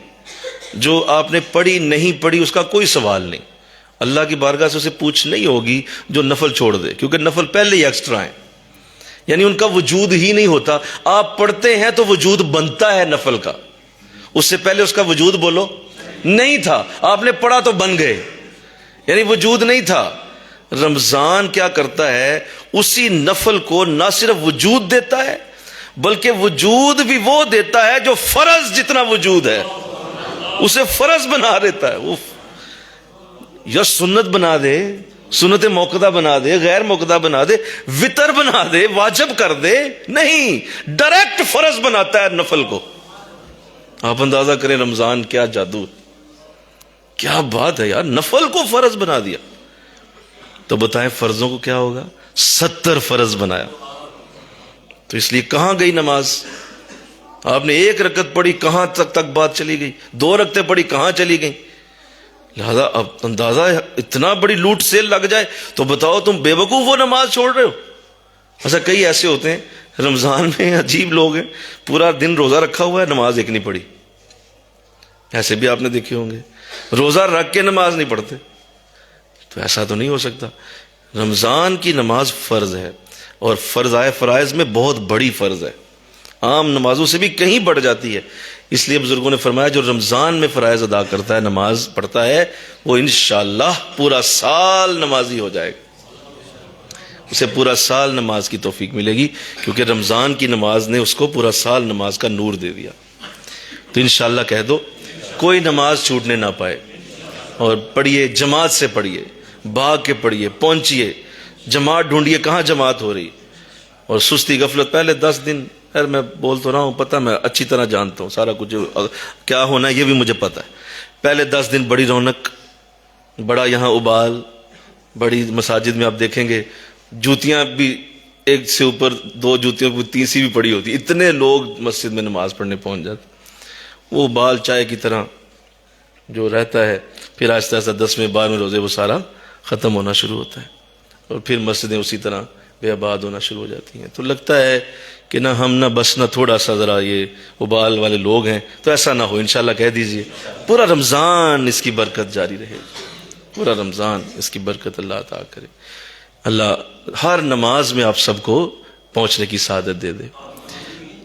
جو آپ نے پڑھی نہیں پڑھی اس کا کوئی سوال نہیں، اللہ کی بارگاہ سے اسے پوچھ نہیں ہوگی جو نفل چھوڑ دے، کیونکہ نفل پہلے ہی ایکسٹرا ہیں، یعنی ان کا وجود ہی نہیں ہوتا۔ آپ پڑھتے ہیں تو وجود بنتا ہے نفل کا، اس سے پہلے اس کا وجود بولو نہیں تھا، آپ نے پڑھا تو بن گئے، یعنی وجود نہیں تھا۔ رمضان کیا کرتا ہے؟ اسی نفل کو نہ صرف وجود دیتا ہے بلکہ وجود بھی وہ دیتا ہے جو فرض جتنا وجود ہے اسے فرض بنا دیتا ہے۔ وہ یا سنت بنا دے، سنت موقدہ بنا دے، غیر موقدہ بنا دے، وتر بنا دے، واجب کر دے، نہیں، ڈائریکٹ فرض بناتا ہے نفل کو۔ آپ اندازہ کریں رمضان کیا جادو، کیا بات ہے یار، نفل کو فرض بنا دیا۔ تو بتائیں فرضوں کو کیا ہوگا؟ 70 فرض بنایا۔ تو اس لیے کہاں گئی نماز؟ آپ نے 1 رکعت پڑھی، کہاں تک بات چلی گئی؟ 2 رکعتیں پڑھی، کہاں چلی گئی؟ لہذا اب اندازہ ہے، اتنا بڑی لوٹ سیل لگ جائے تو بتاؤ تم بے وقوف وہ نماز چھوڑ رہے ہو۔ اچھا کئی ایسے ہوتے ہیں رمضان میں عجیب لوگ ہیں، پورا دن روزہ رکھا ہوا ہے، نماز ایک نہیں پڑھی. ایسے بھی آپ نے دیکھے ہوں گے، روزہ رکھ کے نماز نہیں پڑھتے. تو ایسا تو نہیں ہو سکتا. رمضان کی نماز فرض ہے، اور فرض فرائض میں بہت بڑی فرض ہے، عام نمازوں سے بھی کہیں بڑھ جاتی ہے. اس لیے بزرگوں نے فرمایا جو رمضان میں فرائض ادا کرتا ہے، نماز پڑھتا ہے، وہ انشاءاللہ پورا سال نمازی ہو جائے گا، اسے پورا سال نماز کی توفیق ملے گی، کیونکہ رمضان کی نماز نے اس کو پورا سال نماز کا نور دے دیا. تو انشاءاللہ کہہ دو کوئی نماز چھوٹنے نہ پائے، اور پڑھیے، جماعت سے پڑھیے، بھاگ کے پڑھیے، پہنچیے، جماعت ڈھونڈیے کہاں جماعت ہو رہی. اور سستی غفلت پہلے 10 دن، خیر میں بول تو رہا ہوں، پتہ میں اچھی طرح جانتا ہوں سارا کچھ کیا ہونا ہے، یہ بھی مجھے پتہ ہے. پہلے 10 دن بڑی رونق، بڑا یہاں ابال، بڑی مساجد میں آپ دیکھیں گے جوتیاں بھی ایک سے اوپر 2 جوتیوں کی تیسری بھی پڑی ہوتی، اتنے لوگ مسجد میں نماز پڑھنے پہنچ جاتے. وہ ابال چائے کی طرح جو رہتا ہے، پھر آہستہ آہستہ 10ویں 12ویں روزے وہ سارا ختم ہونا شروع ہوتا ہے، اور پھر مسجدیں اسی طرح بے آباد ہونا شروع ہو جاتی ہیں. تو لگتا ہے کہ نہ ہم نہ بس نہ تھوڑا سا ذرا یہ ابال والے لوگ ہیں. تو ایسا نہ ہو، انشاءاللہ کہہ دیجئے پورا رمضان اس کی برکت جاری رہے، پورا رمضان اس کی برکت اللہ عطا کرے. اللہ ہر نماز میں آپ سب کو پہنچنے کی سعادت دے دے.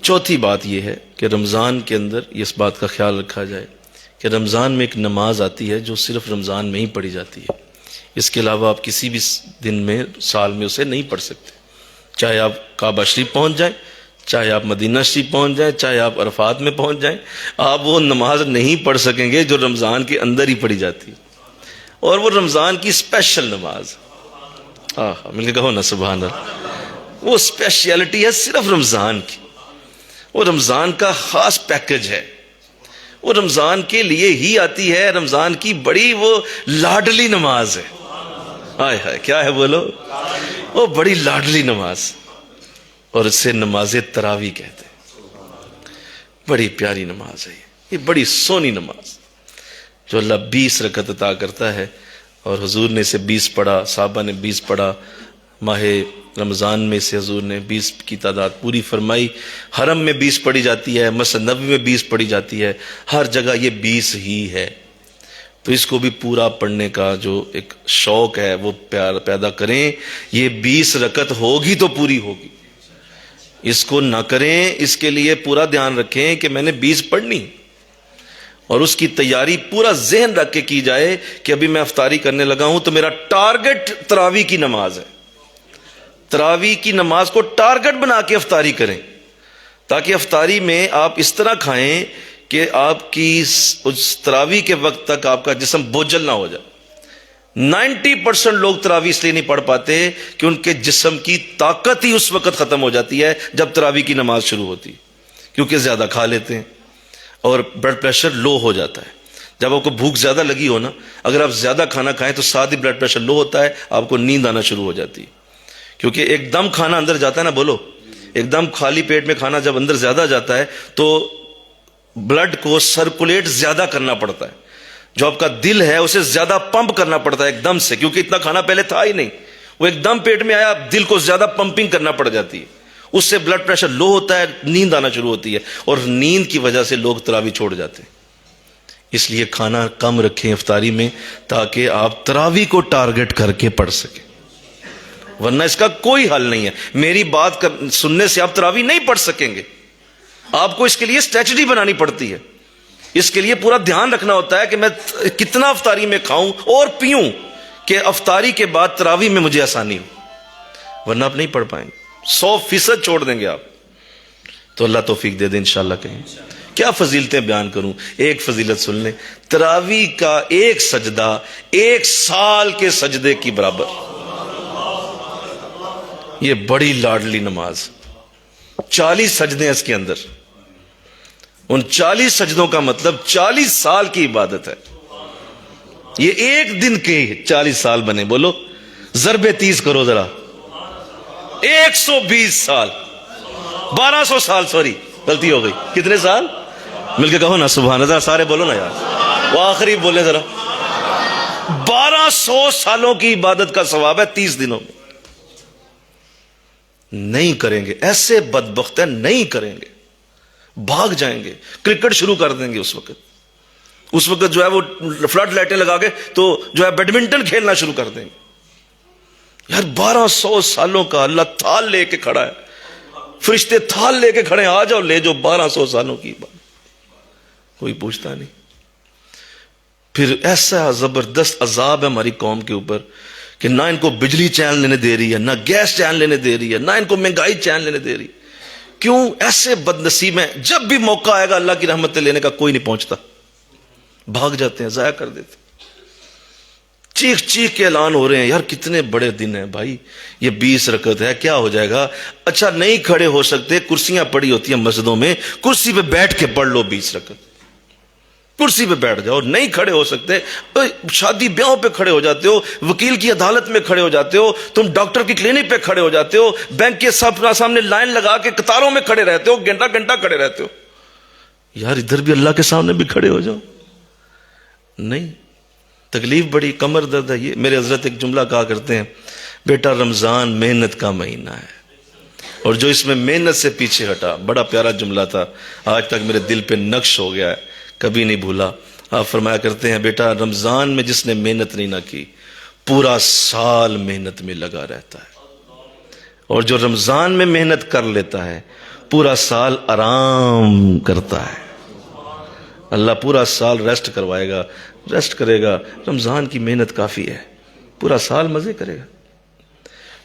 چوتھی بات یہ ہے کہ رمضان کے اندر اس بات کا خیال رکھا جائے کہ رمضان میں ایک نماز آتی ہے جو صرف رمضان میں ہی پڑھی جاتی ہے، اس کے علاوہ آپ کسی بھی دن میں سال میں اسے نہیں پڑھ سکتے. چاہے آپ کعبہ شریف پہنچ جائیں، چاہے آپ مدینہ شریف پہنچ جائیں، چاہے آپ عرفات میں پہنچ جائیں، آپ وہ نماز نہیں پڑھ سکیں گے جو رمضان کے اندر ہی پڑھی جاتی ہے. اور وہ رمضان کی اسپیشل نماز، مل کے کہو نا سبحان اللہ. وہ اسپیشلٹی ہے صرف رمضان کی، وہ رمضان کا خاص پیکج ہے، وہ رمضان کے لیے ہی آتی ہے. رمضان کی بڑی وہ لاڈلی نماز ہے. ہائے ہائے کیا ہے بولو، وہ بڑی لاڈلی نماز، اور اسے نماز تراویح کہتے ہیں. بڑی پیاری نماز ہے یہ بڑی سونی نماز جو اللہ 20 رکعت عطا کرتا ہے. اور حضور نے اسے 20 پڑھا، صحابہ نے 20 پڑھا. ماہ رمضان میں سے حضور نے 20 کی تعداد پوری فرمائی. حرم میں 20 پڑھی جاتی ہے، مسجد نبوی میں 20 پڑھی جاتی ہے، ہر جگہ یہ 20 ہی ہے. تو اس کو بھی پورا پڑھنے کا جو ایک شوق ہے وہ پیدا کریں. یہ 20 رکعت ہوگی تو پوری ہوگی، اس کو نہ کریں. اس کے لیے پورا دھیان رکھیں کہ میں نے 20 پڑھنی، اور اس کی تیاری پورا ذہن رکھ کے کی جائے کہ ابھی میں افطاری کرنے لگا ہوں تو میرا ٹارگٹ تراویح کی نماز ہے. تراویح کی نماز کو ٹارگٹ بنا کے افطاری کریں، تاکہ افطاری میں آپ اس طرح کھائیں کہ آپ کی اس تراویح کے وقت تک آپ کا جسم بوجھل نہ ہو جائے. 90% لوگ تراویح اس لیے نہیں پڑھ پاتے کہ ان کے جسم کی طاقت ہی اس وقت ختم ہو جاتی ہے جب تراویح کی نماز شروع ہوتی، کیونکہ زیادہ کھا لیتے ہیں اور بلڈ پریشر لو ہو جاتا ہے. جب آپ کو بھوک زیادہ لگی ہو نا، اگر آپ زیادہ کھانا کھائیں تو ساتھ ہی بلڈ پریشر لو ہوتا ہے، آپ کو نیند آنا شروع ہو جاتی ہے. کیونکہ ایک دم کھانا اندر جاتا ہے نا، بولو، ایک دم خالی پیٹ میں کھانا جب اندر زیادہ جاتا ہے تو بلڈ کو سرکولیٹ زیادہ کرنا پڑتا ہے. جو آپ کا دل ہے اسے زیادہ پمپ کرنا پڑتا ہے ایک دم سے، کیونکہ اتنا کھانا پہلے تھا ہی نہیں. وہ ایک دم پیٹ میں آیا، دل کو زیادہ پمپنگ کرنا پڑ جاتی ہے، اس سے بلڈ پریشر لو ہوتا ہے، نیند آنا شروع ہوتی ہے، اور نیند کی وجہ سے لوگ تراویح چھوڑ جاتے ہیں. اس لیے کھانا کم رکھیں افطاری میں، تاکہ آپ تراویح کو ٹارگٹ کر کے پڑھ سکیں، ورنہ اس کا کوئی حل نہیں ہے. میری بات سننے سے آپ تراویح نہیں پڑھ سکیں گے. آپ کو اس کے لیے اسٹریٹجی بنانی پڑتی ہے، اس کے لیے پورا دھیان رکھنا ہوتا ہے کہ میں کتنا افطاری میں کھاؤں اور پیوں کہ افطاری کے بعد تراویح میں مجھے آسانی ہو، ورنہ آپ نہیں پڑھ پائیں گے. 100% چھوڑ دیں گے آپ. تو اللہ توفیق دے دے انشاءاللہ. کہیں کیا فضیلتیں بیان کروں، ایک فضیلت سن لیں. تراویح کا ایک سجدہ 1 سال کے سجدے کی برابر. یہ بڑی لاڈلی نماز، 40 سجدے ہیں اس کے اندر. ان 40 سجدوں کا مطلب 40 سال کی عبادت ہے. یہ ایک دن کے 40 سال بنے. بولو ضرب 30 کرو ذرا، 120 سال، 1200 سال، سوری غلطی ہو گئی. کتنے سال؟ مل کے کہو نا سبحان اللہ. سارے بولو نا یار، وہ آخری بولے ذرا. 1200 سالوں کی عبادت کا ثواب ہے 30 دنوں میں. نہیں کریں گے، ایسے بدبخت ہیں نہیں کریں گے، بھاگ جائیں گے، کرکٹ شروع کر دیں گے۔ اس وقت جو ہے وہ فلڈ لائٹیں لگا کے تو جو ہے بیڈمنٹن کھیلنا شروع کر دیں گے۔ یار 1200 سالوں کا اللہ تھال لے کے کھڑا ہے، فرشتے تھال لے کے کھڑے ہیں، آ جاؤ لے جو 1200 سالوں کی بات، کوئی پوچھتا نہیں۔ پھر ایسا زبردست عذاب ہے ہماری قوم کے اوپر کہ نہ ان کو بجلی چین لینے دے رہی ہے، نہ گیس چین لینے دے رہی ہے، نہ ان کو مہنگائی چین لینے دے رہی۔ کیوں؟ ایسے بد نصیب ہیں، جب بھی موقع آئے گا اللہ کی رحمت لینے کا کوئی نہیں پہنچتا، بھاگ جاتے ہیں، ضائع کر دیتے ہیں۔ چیخ چیخ کے اعلان ہو رہے ہیں، یار کتنے بڑے دن ہیں بھائی، یہ 20 رکعت ہے، کیا ہو جائے گا؟ اچھا نہیں کھڑے ہو سکتے، کرسیاں پڑی ہوتی ہیں مسجدوں میں، کرسی پہ بیٹھ کے پڑھ لو 20 رکعت، کرسی پہ بیٹھ جاؤ۔ نہیں کھڑے ہو سکتے، شادی بیاہوں پہ کھڑے ہو جاتے ہو، وکیل کی عدالت میں کھڑے ہو جاتے ہو، تم ڈاکٹر کی کلینک پہ کھڑے ہو جاتے ہو، بینک کے سامنے لائن لگا کے قطاروں میں کھڑے رہتے ہو، گھنٹہ گھنٹہ کھڑے رہتے ہو۔ یار ادھر بھی اللہ کے سامنے بھی کھڑے ہو جاؤ۔ نہیں، تکلیف بڑی، کمر درد ہے۔ یہ میرے حضرت ایک جملہ کہا کرتے ہیں، بیٹا رمضان محنت کا مہینہ ہے، اور جو اس میں محنت سے پیچھے ہٹا، بڑا پیارا جملہ تھا، آج تک میرے دل پہ نقش ہو گیا ہے، کبھی نہیں بھولا۔ آپ فرمایا کرتے ہیں، بیٹا رمضان میں جس نے محنت نہیں نہ کی، پورا سال محنت میں لگا رہتا ہے، اور جو رمضان میں محنت کر لیتا ہے پورا سال آرام کرتا ہے۔ اللہ پورا سال ریسٹ کروائے گا، ریسٹ کرے گا، رمضان کی محنت کافی ہے، پورا سال مزے کرے گا۔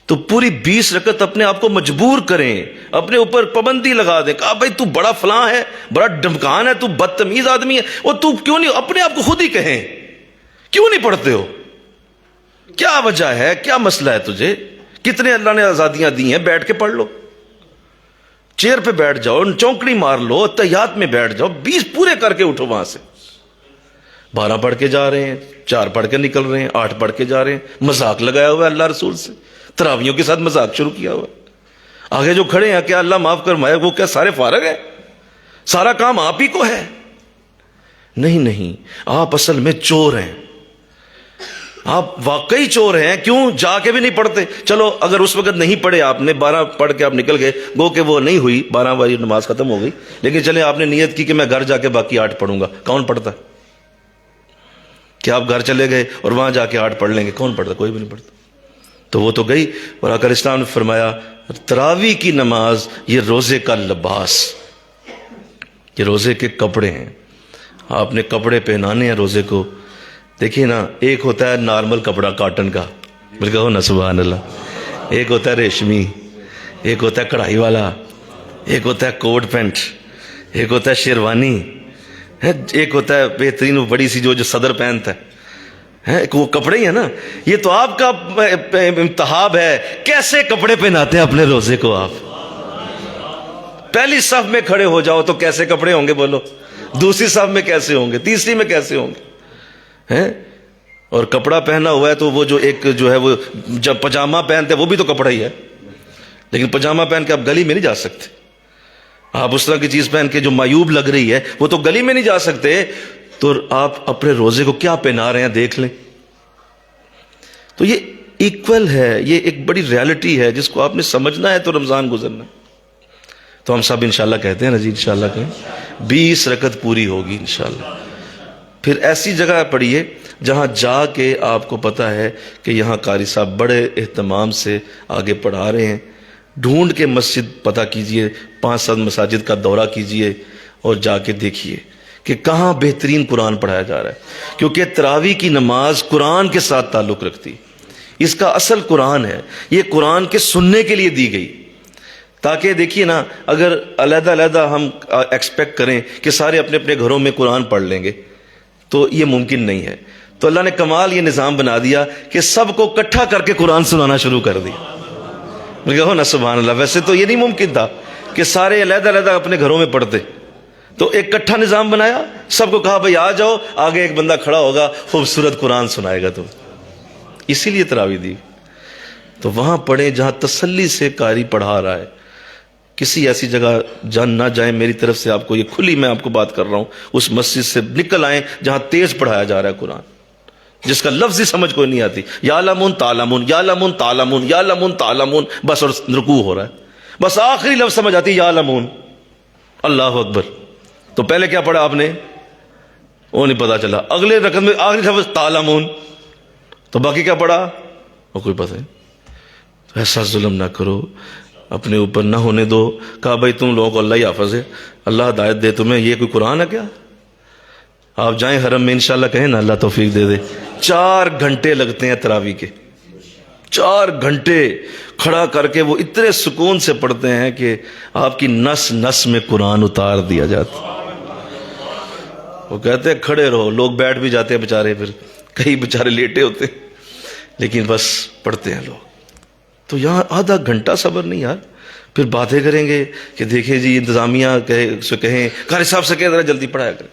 تو پوری 20 رکعت اپنے آپ کو مجبور کریں، اپنے اوپر پابندی لگا دیں، کہا بھائی تو بڑا فلاں ہے، بڑا ڈمکان ہے، تو بدتمیز آدمی ہے، اور تو کیوں نہیں اپنے آپ کو خود ہی کہیں، کیوں نہیں پڑھتے ہو؟ کیا وجہ ہے؟ کیا مسئلہ ہے تجھے؟ کتنے اللہ نے آزادیاں دی ہیں، بیٹھ کے پڑھ لو، چیئر پہ بیٹھ جاؤ، چونکڑی مار لو، تحیات میں بیٹھ جاؤ، 20 پورے کر کے اٹھو وہاں سے۔ 12 پڑھ کے جا رہے ہیں، 4 پڑھ کے نکل رہے ہیں، 8 پڑھ کے جا رہے ہیں، مذاق لگایا ہوا ہے اللہ رسول سے، تراویحوں کے ساتھ مذاق شروع کیا ہوا ہے۔ آگے جو کھڑے ہیں، کیا اللہ معاف فرمائے، وہ کیا سارے فارغ ہیں؟ سارا کام آپ ہی کو ہے؟ نہیں نہیں، آپ اصل میں چور ہیں، آپ واقعی چور ہیں۔ کیوں؟ جا کے بھی نہیں پڑھتے۔ چلو اگر اس وقت نہیں پڑھے آپ نے، 12 پڑھ کے آپ نکل گئے، گو کہ وہ نہیں ہوئی، 12 والی نماز ختم ہو گئی، لیکن چلے آپ نے نیت کی کہ میں گھر جا کے باقی 8 پڑھوں گا، کون پڑھتا؟ کیا آپ گھر چلے گئے اور وہاں جا کے 8 پڑھ لیں گے؟ کون پڑھتا؟ کوئی بھی نہیں پڑھتا۔ تو وہ تو گئی، اور آقا اسلام نے فرمایا تراویح کی نماز یہ روزے کا لباس، یہ روزے کے کپڑے ہیں، آپ نے کپڑے پہنانے ہیں روزے کو۔ دیکھیے نا، ایک ہوتا ہے نارمل کپڑا کاٹن کا، بول کہو نا سبحان اللہ، ایک ہوتا ہے ریشمی، ایک ہوتا ہے کڑھائی والا، ایک ہوتا ہے کوٹ پینٹ، ایک ہوتا ہے شیروانی، ایک ہوتا ہے بہترین وہ بڑی سی جو صدر پہنتا ہے، وہ کپڑے ہی ہیں نا۔ یہ تو آپ کا امتحاب ہے، کیسے کپڑے پہناتے ہیں اپنے روزے کو آپ۔ پہلی صف میں کھڑے ہو جاؤ تو کیسے کپڑے ہوں گے بولو، دوسری صف میں کیسے ہوں گے، تیسری میں کیسے ہوں گے؟ اور کپڑا پہنا ہوا ہے تو وہ جو ایک جو ہے وہ جب پجامہ پہنتے وہ بھی تو کپڑا ہی ہے، لیکن پجامہ پہن کے آپ گلی میں نہیں جا سکتے۔ آپ اس طرح کی چیز پہن کے جو معیوب لگ رہی ہے وہ تو گلی میں نہیں جا سکتے، تو آپ اپنے روزے کو کیا پہنا رہے ہیں دیکھ لیں۔ تو یہ ایکول ہے، یہ ایک بڑی ریالٹی ہے جس کو آپ نے سمجھنا ہے تو رمضان گزرنا ہے۔ تو ہم سب انشاءاللہ کہتے ہیں نا جی، انشاءاللہ کہیں 20 رکعت پوری ہوگی انشاءاللہ۔ پھر ایسی جگہ پڑھیے جہاں جا کے آپ کو پتا ہے کہ یہاں قاری صاحب بڑے اہتمام سے آگے پڑھا رہے ہیں، ڈھونڈ کے مسجد پتہ کیجئے، 5-7 مساجد کا دورہ کیجئے اور جا کے دیکھیے کہ کہاں بہترین قرآن پڑھایا جا رہا ہے، کیونکہ تراویح کی نماز قرآن کے ساتھ تعلق رکھتی، اس کا اصل قرآن ہے، یہ قرآن کے سننے کے لیے دی گئی۔ تاکہ دیکھیے نا، اگر علیحدہ علیحدہ ہم ایکسپیکٹ کریں کہ سارے اپنے اپنے گھروں میں قرآن پڑھ لیں گے تو یہ ممکن نہیں ہے۔ تو اللہ نے کمال یہ نظام بنا دیا کہ سب کو اکٹھا کر کے قرآن سنانا شروع کر دیا۔ کہو نا سبحان اللہ۔ ویسے تو یہ نہیں ممکن تھا کہ سارے علیحدہ علیحدہ اپنے گھروں میں پڑھتے، تو ایک اکٹھا نظام بنایا، سب کو کہا بھائی آ جاؤ، آگے ایک بندہ کھڑا ہوگا، خوبصورت قرآن سنائے گا تم، اسی لیے تراویح دی۔ تو وہاں پڑھیں جہاں تسلی سے قاری پڑھا رہا ہے، کسی ایسی جگہ جان نہ جائیں۔ میری طرف سے آپ کو یہ کھلی میں آپ کو بات کر رہا ہوں، اس مسجد سے نکل آئیں جہاں تیز پڑھایا جا رہا ہے قرآن، جس کا لفظ ہی سمجھ کوئی نہیں آتی. یعلمون تعلمون یعلمون تعلمون یعلمون تعلمون، بس اور رکوع ہو رہا ہے، بس آخری لفظ سمجھ آتی یعلمون. اللہ اکبر. تو پہلے کیا پڑھا آپ نے وہ نہیں پتا چلا، اگلے رکعت میں آخری لفظ تعلمون، تو باقی کیا پڑھا وہ کوئی پتہ نہیں. تو ایسا ظلم نہ کرو، اپنے اوپر نہ ہونے دو. کہا بھائی تم لوگوں کو اللہ ہی حافظ ہے، اللہ ہدایت دے تمہیں، یہ کوئی قرآن ہے کیا؟ آپ جائیں حرم میں انشاءاللہ، کہیں نا اللہ توفیق دے دے. 4 گھنٹے لگتے ہیں تراویح کے، 4 گھنٹے کھڑا کر کے وہ اتنے سکون سے پڑھتے ہیں کہ آپ کی نس نس میں قرآن اتار دیا جاتا. وہ کہتے ہیں کھڑے رہو، لوگ بیٹھ بھی جاتے ہیں بےچارے، پھر کئی بےچارے لیٹے ہوتے ہیں، لیکن بس پڑھتے ہیں لوگ. تو یہاں آدھا گھنٹہ صبر نہیں یار. پھر باتیں کریں گے کہ دیکھیں جی انتظامیہ سے کہیں قاری صاحب سے کہیں ذرا جلدی پڑھایا کریں،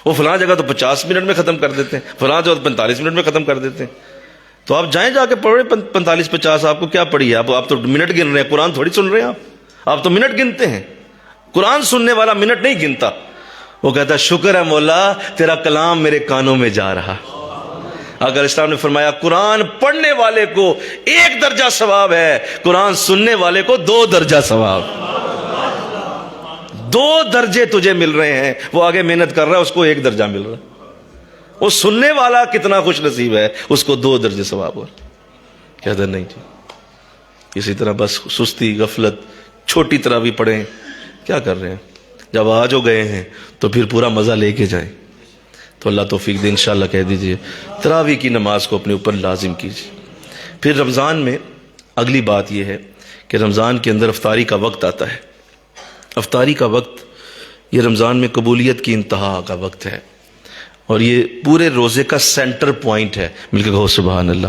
وہ فلاں جگہ تو 50 منٹ میں ختم کر دیتے ہیں، فلاں جگہ 45 منٹ میں ختم کر دیتے ہیں. تو آپ جائیں جا کے پڑھیں 45-50. آپ کو کیا پڑھی ہے؟ آپ تو منٹ گن رہے ہیں، قرآن تھوڑی سن رہے ہیں. آپ تو منٹ گنتے ہیں، قرآن سننے والا منٹ نہیں گنتا. وہ کہتا ہے شکر ہے مولا تیرا کلام میرے کانوں میں جا رہا. اگر اسلام نے فرمایا قرآن پڑھنے والے کو 1 درجہ ثواب ہے، قرآن سننے والے کو 2 درجہ ثواب. 2 درجے تجھے مل رہے ہیں. وہ آگے محنت کر رہا ہے، اس کو 1 درجہ مل رہا ہے. وہ سننے والا کتنا خوش نصیب ہے، اس کو 2 درجے ثواب. اور کہتا نہیں جی اسی طرح بس سستی غفلت، چھوٹی طرح بھی پڑھیں. کیا کر رہے ہیں؟ جب آج ہو گئے ہیں تو پھر پورا مزہ لے کے جائیں. تو اللہ توفیق دے انشاءاللہ کہہ دیجئے تراویح کی نماز کو اپنے اوپر لازم کیجیے. پھر رمضان میں اگلی بات یہ ہے کہ رمضان کے اندر افطاری کا وقت آتا ہے. افطاری کا وقت یہ رمضان میں قبولیت کی انتہا کا وقت ہے، اور یہ پورے روزے کا سینٹر پوائنٹ ہے. مل کے کہو سبحان اللہ.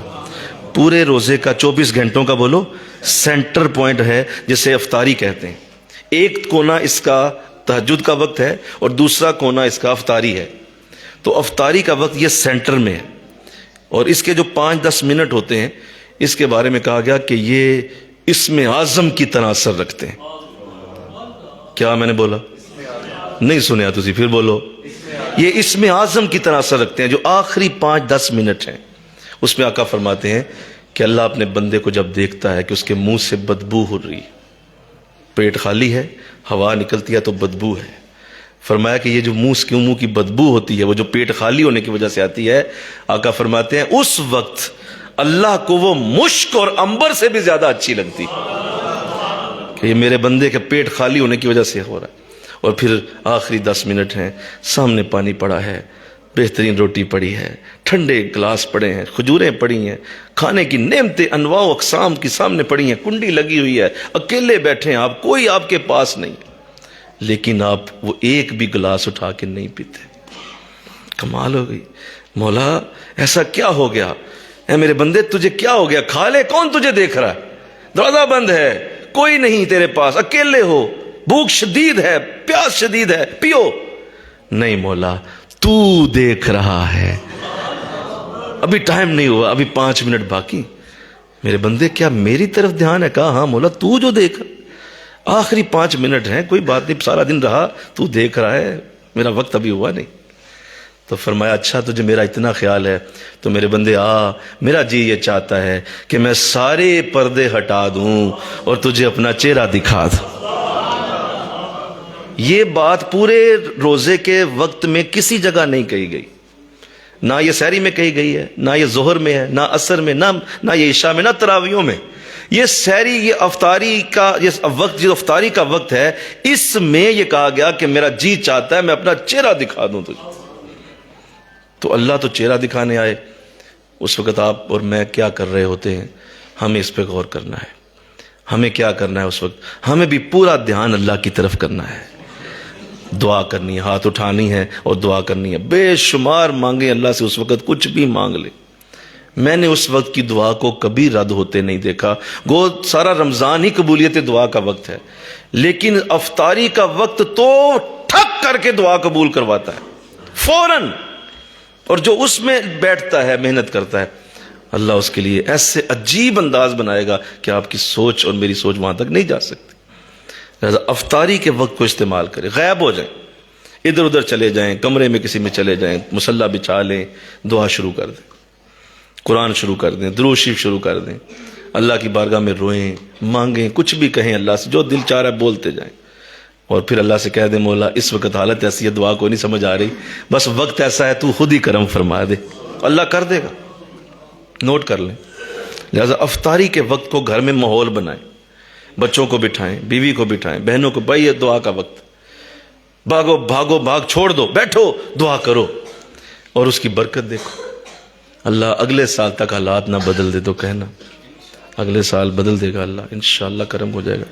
پورے روزے کا 24 گھنٹوں کا بولو سینٹر پوائنٹ ہے جسے افطاری کہتے ہیں. ایک کونا اس کا تہجد کا وقت ہے اور دوسرا کونا اس کا افطاری ہے. تو افطاری کا وقت یہ سینٹر میں ہے، اور اس کے جو 5-10 منٹ ہوتے ہیں اس کے بارے میں کہا گیا کہ یہ اسم اعظم کی طرح اثر رکھتے ہیں. کیا میں نے بولا؟ نہیں سنیا تسی، پھر بولو. یہ اسم اعظم کی طرح اثر رکھتے ہیں. جو آخری 5-10 منٹ ہیں اس میں آقا فرماتے ہیں کہ اللہ اپنے بندے کو جب دیکھتا ہے کہ اس کے منہ سے بدبو ہو رہی، پیٹ خالی ہے، ہوا نکلتی ہے تو بدبو ہے. فرمایا کہ یہ جو منہ کی بدبو ہوتی ہے، وہ جو پیٹ خالی ہونے کی وجہ سے آتی ہے، آقا فرماتے ہیں اس وقت اللہ کو وہ مشک اور عنبر سے بھی زیادہ اچھی لگتی کہ یہ میرے بندے کے پیٹ خالی ہونے کی وجہ سے ہو رہا ہے. اور پھر آخری 10 منٹ ہیں، سامنے پانی پڑا ہے، بہترین روٹی پڑی ہے، ٹھنڈے گلاس پڑے ہیں، کھجوریں پڑی ہیں، کھانے کی نعمتیں انواع و اقسام کی سامنے پڑی ہیں، کنڈی لگی ہوئی ہے، اکیلے بیٹھے ہیں آپ، کوئی آپ کے پاس نہیں، لیکن آپ وہ ایک بھی گلاس اٹھا کے نہیں پیتے. کمال ہو گئی. مولا ایسا کیا ہو گیا؟ اے میرے بندے تجھے کیا ہو گیا؟ کھا لے، کون تجھے دیکھ رہا ہے؟ دروازہ بند ہے، کوئی نہیں تیرے پاس، اکیلے ہو، بھوک شدید ہے، پیاس شدید ہے، پیو. نہیں مولا تو دیکھ رہا ہے، ابھی ٹائم نہیں ہوا، ابھی 5 منٹ باقی. میرے بندے کیا میری طرف دھیان ہے؟ کہا ہاں مولا تو جو دیکھ، آخری 5 منٹ ہیں، کوئی بات نہیں، سارا دن رہا تو دیکھ رہا ہے، میرا وقت ابھی ہوا نہیں. تو فرمایا اچھا تجھے میرا اتنا خیال ہے تو میرے بندے میرا جی یہ چاہتا ہے کہ میں سارے پردے ہٹا دوں اور تجھے اپنا چہرہ دکھا دوں. یہ بات پورے روزے کے وقت میں کسی جگہ نہیں کہی گئی، نہ یہ سحری میں کہی گئی ہے، نہ یہ ظہر میں ہے، نہ عصر میں، نہ یہ عشاء میں، نہ تراویحوں میں. یہ سحری، یہ افطاری کا یہ وقت، جو افطاری کا وقت ہے، اس میں یہ کہا گیا کہ میرا جی چاہتا ہے میں اپنا چہرہ دکھا دوں تجھے. تو اللہ تو چہرہ دکھانے آئے. اس وقت آپ اور میں کیا کر رہے ہوتے ہیں؟ ہمیں اس پہ غور کرنا ہے. ہمیں کیا کرنا ہے اس وقت؟ ہمیں بھی پورا دھیان اللہ کی طرف کرنا ہے، دعا کرنی ہے، ہاتھ اٹھانی ہے اور دعا کرنی ہے. بے شمار مانگیں اللہ سے، اس وقت کچھ بھی مانگ لیں. میں نے اس وقت کی دعا کو کبھی رد ہوتے نہیں دیکھا. گو سارا رمضان ہی قبولیت دعا کا وقت ہے، لیکن افطاری کا وقت تو ٹھک کر کے دعا قبول کرواتا ہے فوراً. اور جو اس میں بیٹھتا ہے، محنت کرتا ہے، اللہ اس کے لیے ایسے عجیب انداز بنائے گا کہ آپ کی سوچ اور میری سوچ وہاں تک نہیں جا سکتی. لہذا افطاری کے وقت کو استعمال کریں. غائب ہو جائیں، ادھر ادھر چلے جائیں، کمرے میں کسی میں چلے جائیں، مصلی بچھا لیں، دعا شروع کر دیں. قرآن شروع کر دیں، درود شریف شروع کر دیں، اللہ کی بارگاہ میں روئیں، مانگیں، کچھ بھی کہیں اللہ سے، جو دل چاہ رہا ہے بولتے جائیں، اور پھر اللہ سے کہہ دیں مولا اس وقت حالت ایسی ہے، دعا کو نہیں سمجھ آ رہی، بس وقت ایسا ہے تو خود ہی کرم فرما دے، اللہ کر دے گا۔ نوٹ کر لیں، لہذا افطاری کے وقت کو گھر میں ماحول بنائیں، بچوں کو بٹھائیں، بیوی کو بٹھائیں، بہنوں کو، بھائی یہ دعا کا وقت، بھاگو بھاگو بھاگ چھوڑ دو، بیٹھو دعا کرو اور اس کی برکت دیکھو۔ اللہ اگلے سال تک حالات نہ بدل دے تو کہنا، اگلے سال بدل دے گا اللہ، انشاءاللہ کرم ہو جائے گا۔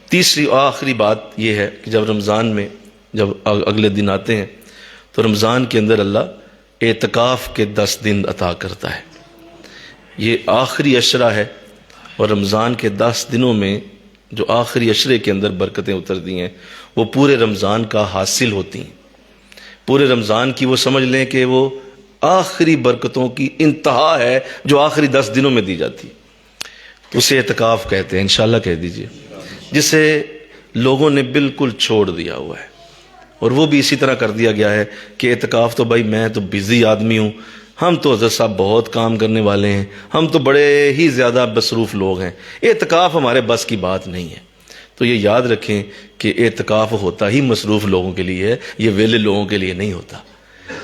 تیسری اور آخری بات یہ ہے کہ جب رمضان میں جب اگلے دن آتے ہیں تو رمضان کے اندر اللہ اعتکاف کے 10 دن عطا کرتا ہے۔ یہ آخری عشرہ ہے، اور رمضان کے 10 دنوں میں جو آخری عشرے کے اندر برکتیں اترتی ہیں وہ پورے رمضان کا حاصل ہوتی ہیں۔ پورے رمضان کی وہ سمجھ لیں کہ وہ آخری برکتوں کی انتہا ہے جو آخری 10 دنوں میں دی جاتی ہے، تو اسے اعتکاف کہتے ہیں، انشاءاللہ کہہ دیجئے، جسے لوگوں نے بالکل چھوڑ دیا ہوا ہے، اور وہ بھی اسی طرح کر دیا گیا ہے کہ اعتکاف تو بھائی میں تو بزی آدمی ہوں، ہم تو حضرت صاحب بہت کام کرنے والے ہیں، ہم تو بڑے ہی زیادہ مصروف لوگ ہیں، اعتکاف ہمارے بس کی بات نہیں ہے۔ تو یہ یاد رکھیں کہ اعتکاف ہوتا ہی مصروف لوگوں کے لیے ہے، یہ ویلے لوگوں کے لیے نہیں ہوتا،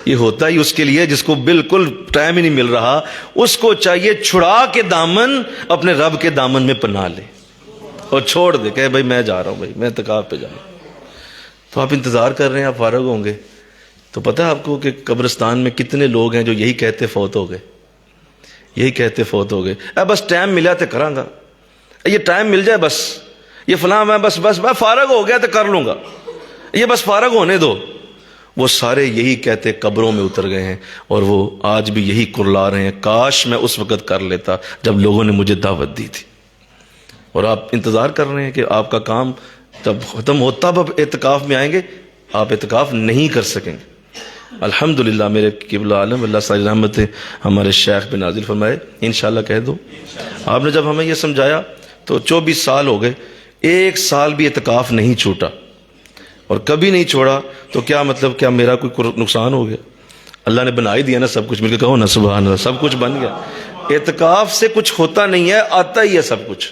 یہ ہوتا ہی اس کے لیے جس کو بالکل ٹائم ہی نہیں مل رہا، اس کو چاہیے چھڑا کے دامن اپنے رب کے دامن میں پناہ لے اور چھوڑ دے، کہ بھائی میں جا رہا ہوں، بھائی میں اعتکاف پہ جا رہا ہوں۔ تو آپ انتظار کر رہے ہیں، آپ فارغ ہوں گے تو پتہ ہے آپ کو کہ قبرستان میں کتنے لوگ ہیں جو یہی کہتے فوت ہو گئے، یہی کہتے فوت ہو گئے، بس ٹائم ملا تو کراں گا، یہ ٹائم مل جائے بس، یہ فلاں میں بس میں فارغ ہو گیا تو کر لوں گا، یہ بس فارغ ہونے دو۔ وہ سارے یہی کہتے قبروں میں اتر گئے ہیں، اور وہ آج بھی یہی کرلا رہے ہیں، کاش میں اس وقت کر لیتا جب لوگوں نے مجھے دعوت دی تھی۔ اور آپ انتظار کر رہے ہیں کہ آپ کا کام تب ختم ہو، تب اب اعتکاف میں آئیں گے، آپ اعتکاف نہیں کر سکیں گے۔ الحمدللہ میرے قبلہ عالم اللہ ساری رحمتیں ہمارے شیخ پہ نازل فرمائے، انشاءاللہ کہہ دو۔ آپ نے جب ہمیں یہ سمجھایا تو 24 سال ہو گئے، ایک سال بھی اعتکاف نہیں چھوٹا، اور کبھی نہیں چھوڑا، تو کیا مطلب، کیا میرا کوئی نقصان ہو گیا؟ اللہ نے بنا ہی دیا نا سب کچھ، مل کے کہو نا سبحان اللہ، سب کچھ بن گیا۔ اعتکاف سے کچھ ہوتا نہیں ہے، آتا ہی ہے سب کچھ۔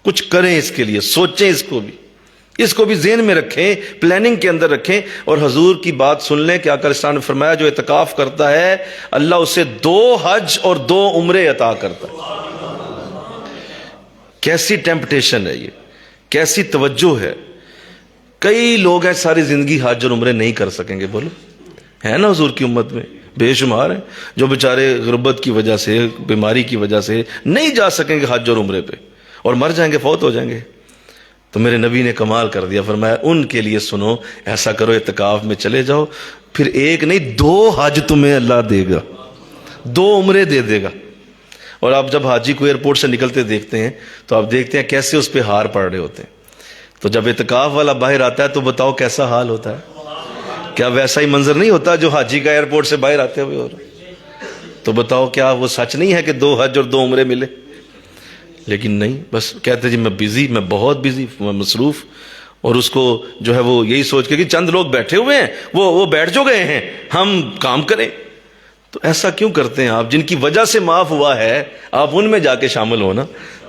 کچھ کریں اس کے لیے، سوچیں اس کو بھی ذہن میں رکھیں، پلاننگ کے اندر رکھیں، اور حضور کی بات سن لیں کہ آقا اسلام نے فرمایا جو اعتکاف کرتا ہے اللہ اسے 2 حج اور 2 عمرے عطا کرتا ہے۔ کیسی ٹیمپٹیشن ہے یہ، کیسی توجہ ہے۔ کئی لوگ ہیں ساری زندگی حج اور عمرے نہیں کر سکیں گے، بولو ہے نا حضور کی امت میں بے شمار ہیں جو بیچارے غربت کی وجہ سے، بیماری کی وجہ سے نہیں جا سکیں گے حج اور عمرے پہ، اور مر جائیں گے، فوت ہو جائیں گے۔ تو میرے نبی نے کمال کر دیا، فرمایا ان کے لیے سنو، ایسا کرو اعتکاف میں چلے جاؤ، پھر 1 نہیں 2 حج تمہیں اللہ دے گا، 2 عمرے دے دے گا۔ اور آپ جب حاجی کو ایئرپورٹ سے نکلتے دیکھتے ہیں تو آپ دیکھتے ہیں کیسے اس پہ ہار پڑ رہے ہوتے ہیں، تو جب اعتکاف والا باہر آتا ہے تو بتاؤ کیسا حال ہوتا ہے؟ کیا ویسا ہی منظر نہیں ہوتا جو حاجی کا ایئرپورٹ سے باہر آتے ہوئے ہو رہا؟ تو بتاؤ کیا وہ سچ نہیں ہے کہ 2 حج اور 2 عمرے ملے؟ لیکن نہیں، بس کہتے جی میں بزی، میں بہت بزی، میں مصروف، اور اس کو جو ہے وہ یہی سوچ کے کہ چند لوگ بیٹھے ہوئے ہیں، وہ بیٹھ جو گئے ہیں، ہم کام کریں۔ تو ایسا کیوں کرتے ہیں آپ؟ جن کی وجہ سے معاف ہوا ہے آپ ان میں جا کے شامل ہونا،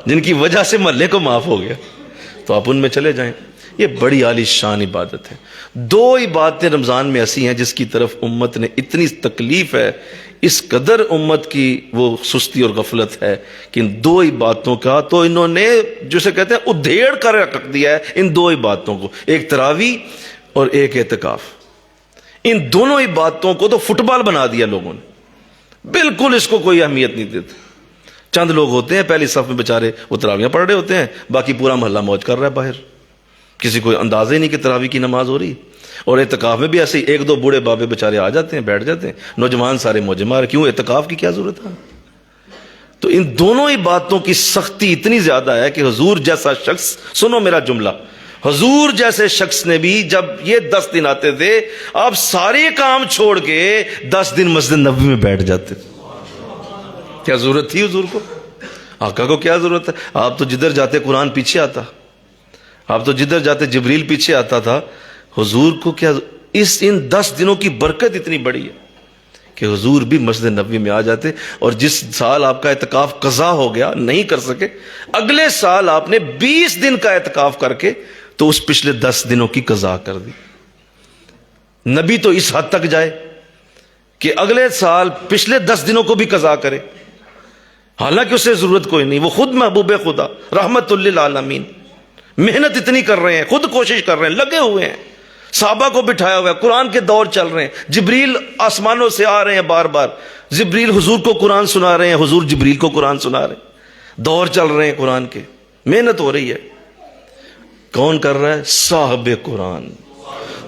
جن کی وجہ سے محلے کو معاف ہو گیا تو آپ ان میں چلے جائیں۔ یہ بڑی عالی شان عبادت ہے۔ 2 عبادتیں رمضان میں ایسی ہیں جس کی طرف امت نے اتنی تکلیف ہے، اس قدر امت کی وہ سستی اور غفلت ہے کہ ان 2 عبادتوں کا تو انہوں نے جسے کہتے ہیں ادھیڑ کر رکھ دیا ہے، ان 2 عبادتوں کو، ایک تراویح اور ایک اعتکاف۔ ان دونوں عبادتوں کو تو فٹ بال بنا دیا لوگوں نے، بالکل اس کو کوئی اہمیت نہیں دیتے۔ چند لوگ ہوتے ہیں پہلی صف میں بیچارے وہ تراویحاں پڑھ رہے ہوتے ہیں، باقی پورا محلہ موج کر رہا ہے باہر، کسی کو اندازہ ہی نہیں کہ تراویح کی نماز ہو رہی۔ اور اعتکاف میں بھی ایسے ہی 1-2 بوڑھے بابے بیچارے آ جاتے ہیں، بیٹھ جاتے ہیں، نوجوان سارے موجے مار۔ کیوں؟ اعتکاف کی کیا ضرورت ہے؟ تو ان دونوں عبادتوں کی سختی اتنی زیادہ ہے کہ حضور جیسا شخص، سنو میرا جملہ، حضور جیسے شخص نے بھی جب یہ 10 دن آتے تھے آپ سارے کام چھوڑ کے 10 دن مسجد نبوی میں بیٹھ جاتے تھے۔ کیا ضرورت تھی حضور کو؟ آقا کو کیا ضرورت ہے؟ آپ تو جدھر جاتے قرآن پیچھے آتا، آپ تو جدھر جاتے جبریل پیچھے آتا تھا، حضور کو کیا؟ ان 10 دنوں کی برکت اتنی بڑی ہے، کہ حضور بھی مسجد نبوی میں آ جاتے، اور جس سال آپ کا اعتکاف قضا ہو گیا نہیں کر سکے، اگلے سال آپ نے 20 دن کا اعتکاف کر کے تو اس پچھلے 10 دنوں کی قضا کر دی۔ نبی تو اس حد تک جائے کہ اگلے سال پچھلے 10 دنوں کو بھی قضا کرے، حالانکہ اسے ضرورت کوئی نہیں، وہ خود محبوب خدا رحمت للعالمین، محنت اتنی کر رہے ہیں، خود کوشش کر رہے ہیں، لگے ہوئے ہیں، صحابہ کو بٹھایا ہوا ہے، قرآن کے دور چل رہے ہیں، جبریل آسمانوں سے آ رہے ہیں بار بار، جبریل حضور کو قرآن سنا رہے ہیں، حضور جبریل کو قرآن سنا رہے ہیں، دور چل رہے ہیں قرآن کے، محنت ہو رہی ہے۔ کون کر رہا ہے؟ صاحب قرآن،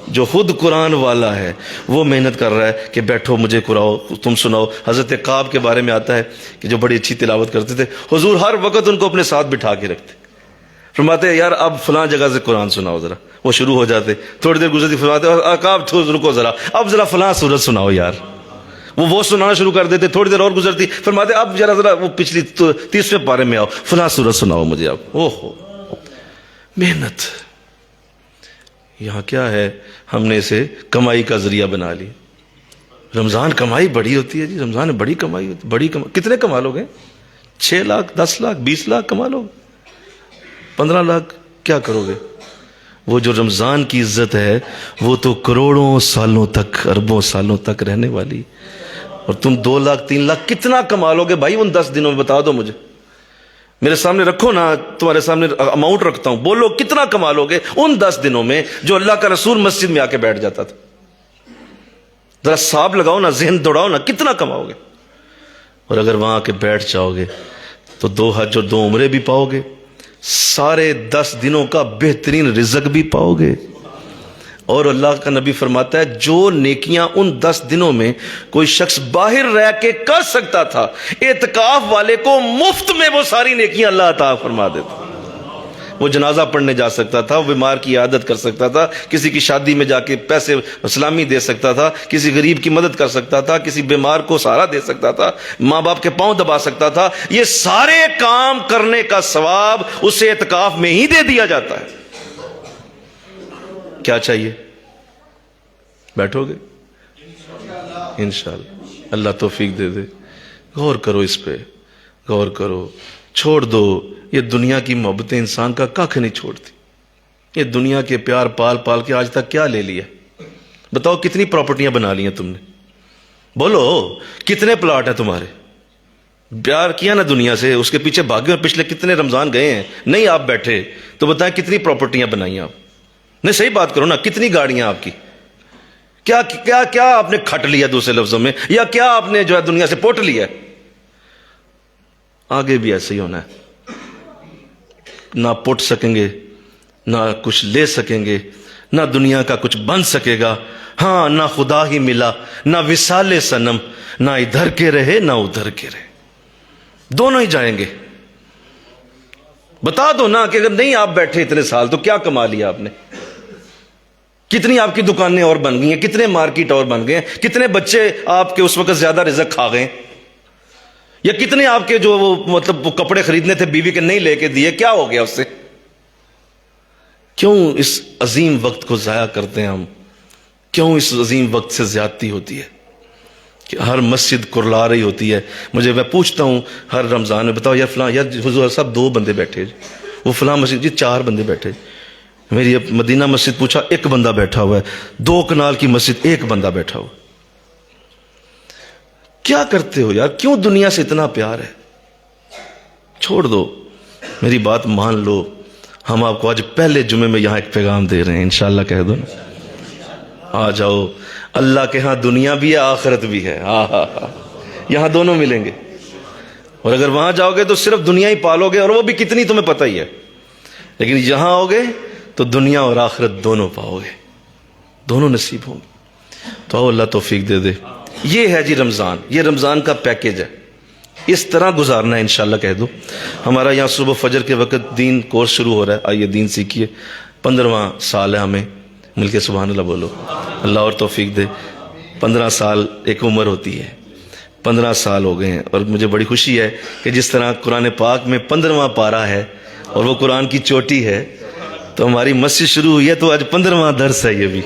جو خود قرآن والا ہے وہ محنت کر رہا ہے کہ بیٹھو مجھے قراؤ، تم سناؤ۔ حضرت کعب کے بارے میں آتا ہے کہ جو بڑی اچھی تلاوت کرتے تھے، حضور ہر وقت ان کو اپنے ساتھ بٹھا کے رکھتے، فرماتے یار اب فلاں جگہ سے قرآن سناؤ ذرا، وہ شروع ہو جاتے، تھوڑی دیر گزرتی، فرماتے کعب رکو ذرا، اب ذرا فلاں سورت سناؤ یار، وہ سنانا شروع کر دیتے، تھوڑی دیر اور گزرتی، فرماتے اب ذرا وہ پچھلی 30ویں پارے میں آؤ، فلاں سورت سناؤ مجھے اب۔ اوہو محنت، یہاں کیا ہے، ہم نے اسے کمائی کا ذریعہ بنا لی۔ رمضان کمائی بڑی ہوتی ہے جی، رمضان میں بڑی کمائی ہوتی ہے، بڑی کمائی۔ کتنے کما لو گے؟ 6 لاکھ 10 لاکھ 20 لاکھ کما لو، 15 لاکھ کیا کرو گے؟ وہ جو رمضان کی عزت ہے وہ تو کروڑوں سالوں تک، اربوں سالوں تک رہنے والی، اور تم 2 لاکھ 3 لاکھ کتنا کما لو گے بھائی ان 10 دنوں میں؟ بتا دو مجھے، میرے سامنے رکھو نا، تمہارے سامنے اماؤنٹ رکھتا ہوں، بولو کتنا کما لو گے ان 10 دنوں میں جو اللہ کا رسول مسجد میں آ کے بیٹھ جاتا تھا؟ ذرا حساب لگاؤ نا، ذہن دوڑاؤ نا، کتنا کماؤ گے؟ اور اگر وہاں آ کے بیٹھ جاؤ گے تو 2 حج اور 2 عمرے بھی پاؤ گے، سارے 10 دنوں کا بہترین رزق بھی پاؤ گے۔ اور اللہ کا نبی فرماتا ہے جو نیکیاں ان 10 دنوں میں کوئی شخص باہر رہ کے کر سکتا تھا، اعتکاف والے کو مفت میں وہ ساری نیکیاں اللہ عطا فرما دیتا۔ وہ جنازہ پڑھنے جا سکتا تھا، وہ بیمار کی عیادت کر سکتا تھا، کسی کی شادی میں جا کے پیسے سلامی دے سکتا تھا، کسی غریب کی مدد کر سکتا تھا، کسی بیمار کو سہارا دے سکتا تھا، ماں باپ کے پاؤں دبا سکتا تھا۔ یہ سارے کام کرنے کا ثواب اسے اعتکاف میں ہی دے دیا جاتا ہے۔ کیا چاہیے؟ بیٹھو گے انشاءاللہ، اللہ توفیق دے دے۔ غور کرو، اس پہ غور کرو، چھوڑ دو یہ دنیا کی محبتیں، انسان کا کھ نہیں چھوڑتی۔ یہ دنیا کے پیار پال پال کے آج تک کیا لے لیا؟ بتاؤ کتنی پراپرٹیاں بنا لی ہیں تم نے؟ بولو کتنے پلاٹ ہیں تمہارے؟ پیار کیا نا دنیا سے، اس کے پیچھے بھاگے، اور پچھلے کتنے رمضان گئے ہیں، نہیں آپ بیٹھے تو بتائیں کتنی پراپرٹیاں بنائی آپ؟ نہیں صحیح بات کرو نا، کتنی گاڑیاں آپ کی؟ کیا کیا کیا آپ نے کھٹ لیا دوسرے لفظوں میں، یا کیا آپ نے جو ہے دنیا سے پوٹ لیا ہے؟ آگے بھی ایسے ہی ہونا ہے، نہ پوٹ سکیں گے، نہ کچھ لے سکیں گے، نہ دنیا کا کچھ بن سکے گا۔ ہاں نہ خدا ہی ملا، نہ وصال صنم، نہ ادھر کے رہے نہ ادھر کے رہے، دونوں ہی جائیں گے۔ بتا دو نا کہ اگر نہیں آپ بیٹھے اتنے سال تو کیا کما لیا آپ نے؟ کتنی آپ کی دکانیں اور بن گئی ہیں، کتنے مارکیٹ اور بن گئے ہیں، کتنے بچے آپ کے اس وقت زیادہ رزق کھا گئے، یا کتنے آپ کے جو وہ کپڑے خریدنے تھے بیوی کے نہیں لے کے دیے، کیا ہو گیا اس سے؟ کیوں اس عظیم وقت کو ضائع کرتے ہیں ہم؟ کیوں اس عظیم وقت سے زیادتی ہوتی ہے کہ ہر مسجد کرلا رہی ہوتی ہے؟ میں پوچھتا ہوں ہر رمضان میں، بتاؤ یار فلاں، یار حضور صاحب 2 بندے بیٹھے جی، وہ فلاں مسجد جی 4 بندے بیٹھے، میری مدینہ مسجد پوچھا 1 بندہ بیٹھا ہوا ہے، 2 کنال کی مسجد 1 بندہ بیٹھا ہوا۔ کیا کرتے ہو یار؟ کیوں دنیا سے اتنا پیار ہے؟ چھوڑ دو، میری بات مان لو۔ ہم آپ کو آج پہلے جمعے میں یہاں ایک پیغام دے رہے ہیں، انشاءاللہ کہہ دو نا، آ جاؤ، اللہ کے ہاں دنیا بھی ہے آخرت بھی ہے، یہاں دونوں ملیں گے۔ اور اگر وہاں جاؤ گے تو صرف دنیا ہی پالو گے، اور وہ بھی کتنی تمہیں پتہ ہی ہے، لیکن یہاں آؤ گے تو دنیا اور آخرت دونوں پاؤ گے، دونوں نصیب ہوں گے۔ تو آؤ اللہ توفیق دے دے۔ یہ ہے جی رمضان، یہ رمضان کا پیکیج ہے، اس طرح گزارنا ہے انشاءاللہ کہہ دو۔ ہمارا یہاں صبح فجر کے وقت دین کورس شروع ہو رہا ہے، آئیے دین سیکھیے۔ 15واں سال ہے ہمیں، مل کے سبحان اللہ بولو، اللہ اور توفیق دے۔ 15 سال ایک عمر ہوتی ہے، 15 سال ہو گئے ہیں، اور مجھے بڑی خوشی ہے کہ جس طرح قرآن پاک میں 15واں پارہ ہے اور وہ قرآن کی چوٹی ہے، تو ہماری مسجد شروع ہوئی ہے تو آج 15واں درس ہے یہ بھی۔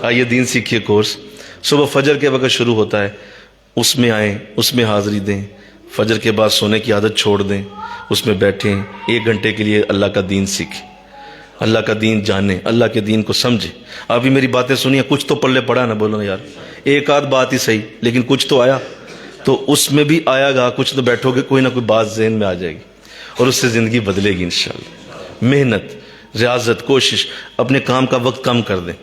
آئیے دین سیکھیے کورس، صبح فجر کے وقت شروع ہوتا ہے، اس میں آئیں، اس میں حاضری دیں، فجر کے بعد سونے کی عادت چھوڑ دیں، اس میں بیٹھیں، 1 گھنٹے کے لیے اللہ کا دین سیکھیں، اللہ کا دین جانیں، اللہ کے دین کو سمجھیں۔ ابھی میری باتیں سنیے، کچھ تو پلے پڑا نا، بولو نا یار، ایک آدھ بات ہی صحیح لیکن کچھ تو آیا، تو اس میں بھی آیا گا کچھ، تو بیٹھو گے کوئی نہ کوئی بات ذہن میں آ جائے گی اور اس سے زندگی بدلے گی انشاءاللہ۔ محنت، ریاضت، کوشش، اپنے کام کا وقت کم کر دیں،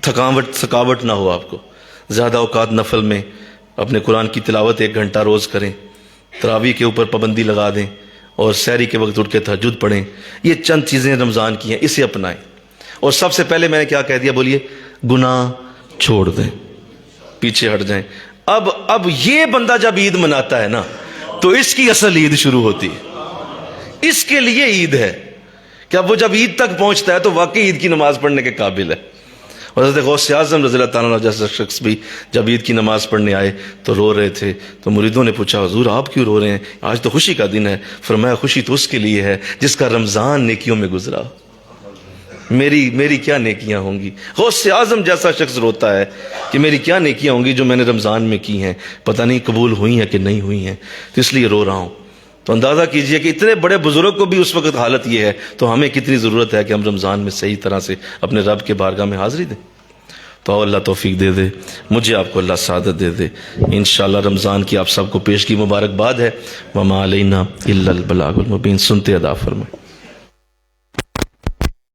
تھکاوٹ نہ ہو آپ کو، زیادہ اوقات نفل میں اپنے قرآن کی تلاوت 1 گھنٹہ روز کریں، تراویح کے اوپر پابندی لگا دیں، اور سحری کے وقت اٹھ کے تہجد پڑھیں۔ یہ چند چیزیں رمضان کی ہیں، اسے اپنائیں۔ اور سب سے پہلے میں نے کیا کہہ دیا، بولیے، گناہ چھوڑ دیں، پیچھے ہٹ جائیں۔ اب یہ بندہ جب عید مناتا ہے نا، تو اس کی اصل عید شروع ہوتی ہے، اس کے لیے عید ہے کہ اب وہ جب عید تک پہنچتا ہے تو واقعی عید کی نماز پڑھنے کے قابل ہے۔ اور حضرت غوث اعظم رضی اللہ تعالیٰ عنہ جیسا شخص بھی جب عید کی نماز پڑھنے آئے تو رو رہے تھے، تو مریدوں نے پوچھا، حضور آپ کیوں رو رہے ہیں، آج تو خوشی کا دن ہے۔ فرمایا، خوشی تو اس کے لیے ہے جس کا رمضان نیکیوں میں گزرا، میری کیا نیکیاں ہوں گی۔ غوث اعظم جیسا شخص روتا ہے کہ میری کیا نیکیاں ہوں گی جو میں نے رمضان میں کی ہیں، پتہ نہیں قبول ہوئی ہیں کہ نہیں ہوئی ہیں، تو اس لیے رو رہا ہوں۔ تو اندازہ کیجئے کہ اتنے بڑے بزرگ کو بھی اس وقت حالت یہ ہے، تو ہمیں کتنی ضرورت ہے کہ ہم رمضان میں صحیح طرح سے اپنے رب کے بارگاہ میں حاضری دیں۔ تو اللہ توفیق دے دے، مجھے آپ کو اللہ سعادت دے دے۔ انشاءاللہ رمضان کی آپ سب کو پیشگی مبارکباد ہے۔ وما علینا الا البلاغ المبین۔ سنتے ادا فرمائیں۔